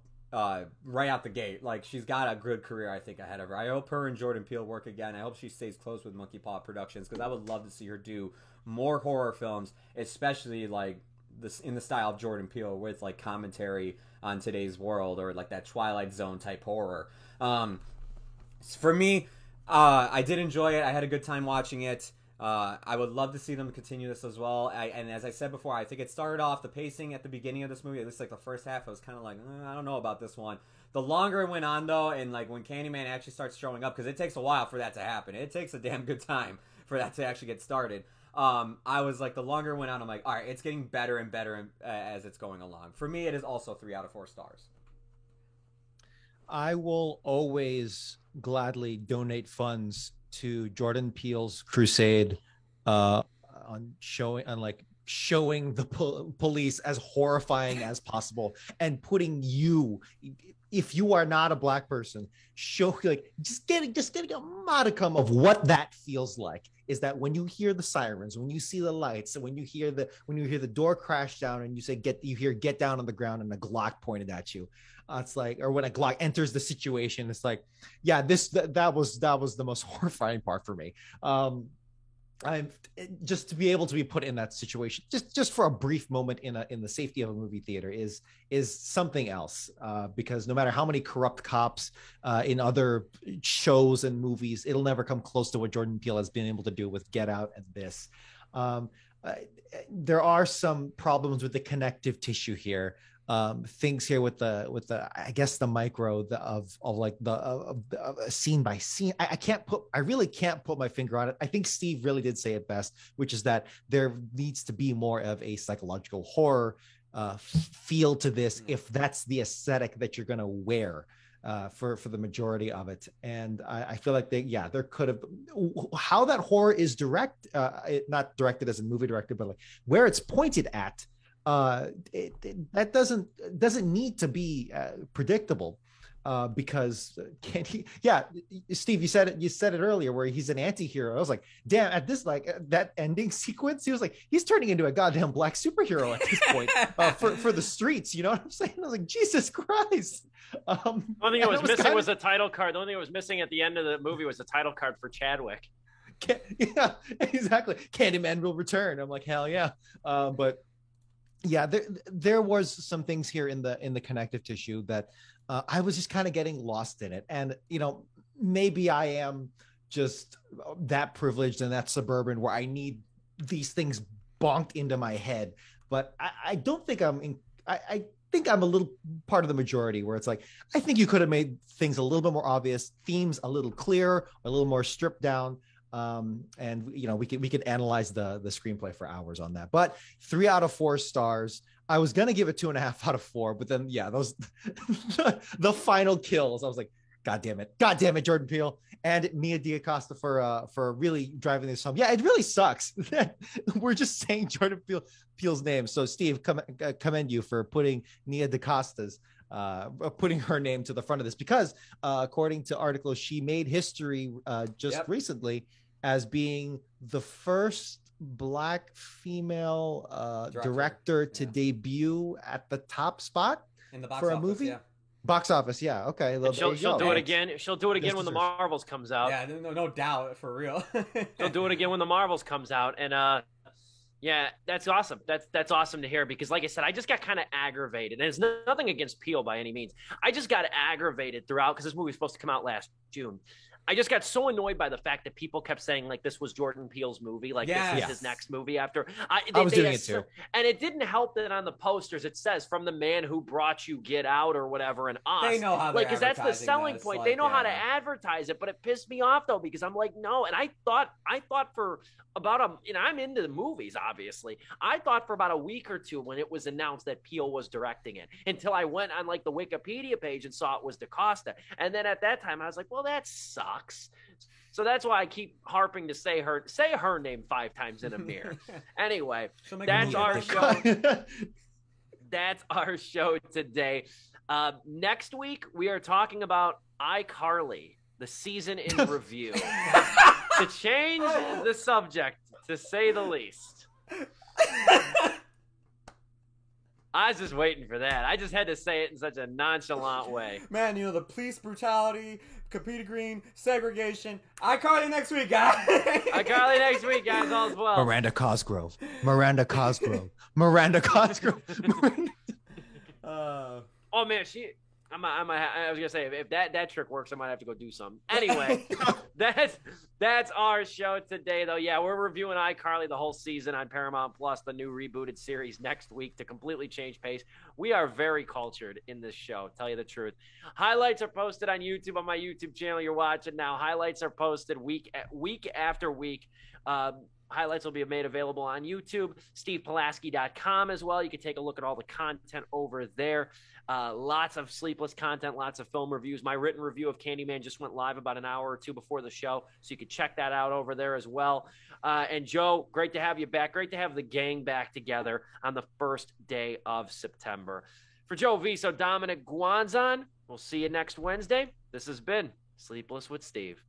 right out the gate. Like, she's got a good career, I think, ahead of her. I hope her and Jordan Peele work again. I hope she stays close with Monkey Paw Productions, because I would love to see her do more horror films, especially, like, this in the style of Jordan Peele, with, like, commentary on today's world, or, like, that Twilight Zone type horror. For me, I did enjoy it. I had a good time watching it. I would love to see them continue this as well. And as I said before, I think it started off, the pacing at the beginning of this movie, at least like the first half, I was kind of like, I don't know about this one. The longer it went on, though, and like when Candyman actually starts showing up, because it takes a while for that to happen. It takes a damn good time for that to actually get started. I was like, the longer it went on, I'm like, all right, it's getting better and better as it's going along. For me, it is also 3 out of 4 stars. I will always gladly donate funds to Jordan Peele's crusade on showing the police as horrifying as possible, and putting you if you are not a black person, show like just getting a modicum of what that feels like. Is that when you hear the sirens, when you see the lights, and when you hear the door crash down, and you hear get down on the ground and a Glock pointed at you. It's like, or when a Glock enters the situation, it's like, yeah, that was the most horrifying part for me. I'm just to be able to be put in that situation, just for a brief moment in the safety of a movie theater is something else. Because no matter how many corrupt cops in other shows and movies, it'll never come close to what Jordan Peele has been able to do with Get Out and this. There are some problems with the connective tissue here. Things here with the I guess the micro of like the scene by scene. I really can't put my finger on it. I think Steve really did say it best, which is that there needs to be more of a psychological horror feel to this, if that's the aesthetic that you're going to wear for the majority of it. And I feel like there could have, how that horror is not directed as a movie directed, but like where it's pointed at. That doesn't need to be predictable, because Steve, you said it earlier where he's an anti-hero. I was like, damn, at this, like that ending sequence, he was like, he's turning into a goddamn black superhero at this point for the streets, you know what I'm saying? I was like, Jesus Christ. The only thing it was missing was a title card. The only thing it was missing at the end of the movie was a title card for Chadwick. Yeah, exactly. Candyman will return. I'm like, hell yeah. But yeah, there was some things here in the connective tissue that I was just kind of getting lost in it. And, you know, maybe I am just that privileged and that suburban where I need these things bonked into my head. But I don't think I think I'm a little part of the majority where it's like, I think you could have made things a little bit more obvious, themes a little clearer, a little more stripped down. And you know, we could analyze the screenplay for hours on that, but 3 out of 4 stars. I was gonna give it 2.5 out of 4, but then those the final kills, I was like, God damn it, Jordan Peele and Nia DaCosta for really driving this home. Yeah, it really sucks that we're just saying Jordan Peele's name. So Steve, commend you for putting Nia DaCosta's putting her name to the front of this, because according to articles, she made history recently as being the first Black female director to debut at the top spot in the box for a office, movie. Yeah. Box office, yeah. Okay, she'll do it again. She'll do it again when the Marvels comes out. Yeah, no doubt, for real. She'll do it again when the Marvels comes out, and yeah, that's awesome. That's awesome to hear, because, like I said, I just got kind of aggravated, and it's nothing against Peele by any means. I just got aggravated throughout because this movie was supposed to come out last June. I just got so annoyed by the fact that people kept saying, like, this was Jordan Peele's movie, like this is his next movie after. I was doing it too. And it didn't help that on the posters it says, from the man who brought you Get Out or whatever, and Us. They know how, like, because that's the selling point. Like, they know how to advertise it, but it pissed me off though, because I'm like, no. And I thought for about I'm into the movies, obviously. I thought for about a week or two when it was announced that Peele was directing it, until I went on like the Wikipedia page and saw it was DaCosta. And then at that time I was like, well, that sucks. So that's why I keep harping to say her name 5 times in a mirror. Anyway, that's our show. That's our show today. Next week, we are talking about iCarly, the season in review. To change the subject, to say the least. I was just waiting for that. I just had to say it in such a nonchalant way. Man, you know, the police brutality, Capita Green, segregation. iCarly next week, guys. iCarly next week, guys, all as well. Miranda Cosgrove. Oh, man, I was gonna say, if that trick works, I might have to go do something. Anyway, that's our show today, though. Yeah, we're reviewing iCarly, the whole season on Paramount Plus, the new rebooted series, next week to completely change pace. We are very cultured in this show, tell you the truth. Highlights are posted on YouTube, on my YouTube channel you're watching now. Highlights are posted week after week. Highlights will be made available on YouTube, stevepulaski.com as well. You can take a look at all the content over there. Lots of sleepless content, lots of film reviews. My written review of Candyman just went live about an hour or two before the show, so you can check that out over there as well. And Joe, great to have you back. Great to have the gang back together on the first day of September. For Joe Viso, Dominic Guanzon, we'll see you next Wednesday. This has been Sleepless with Steve.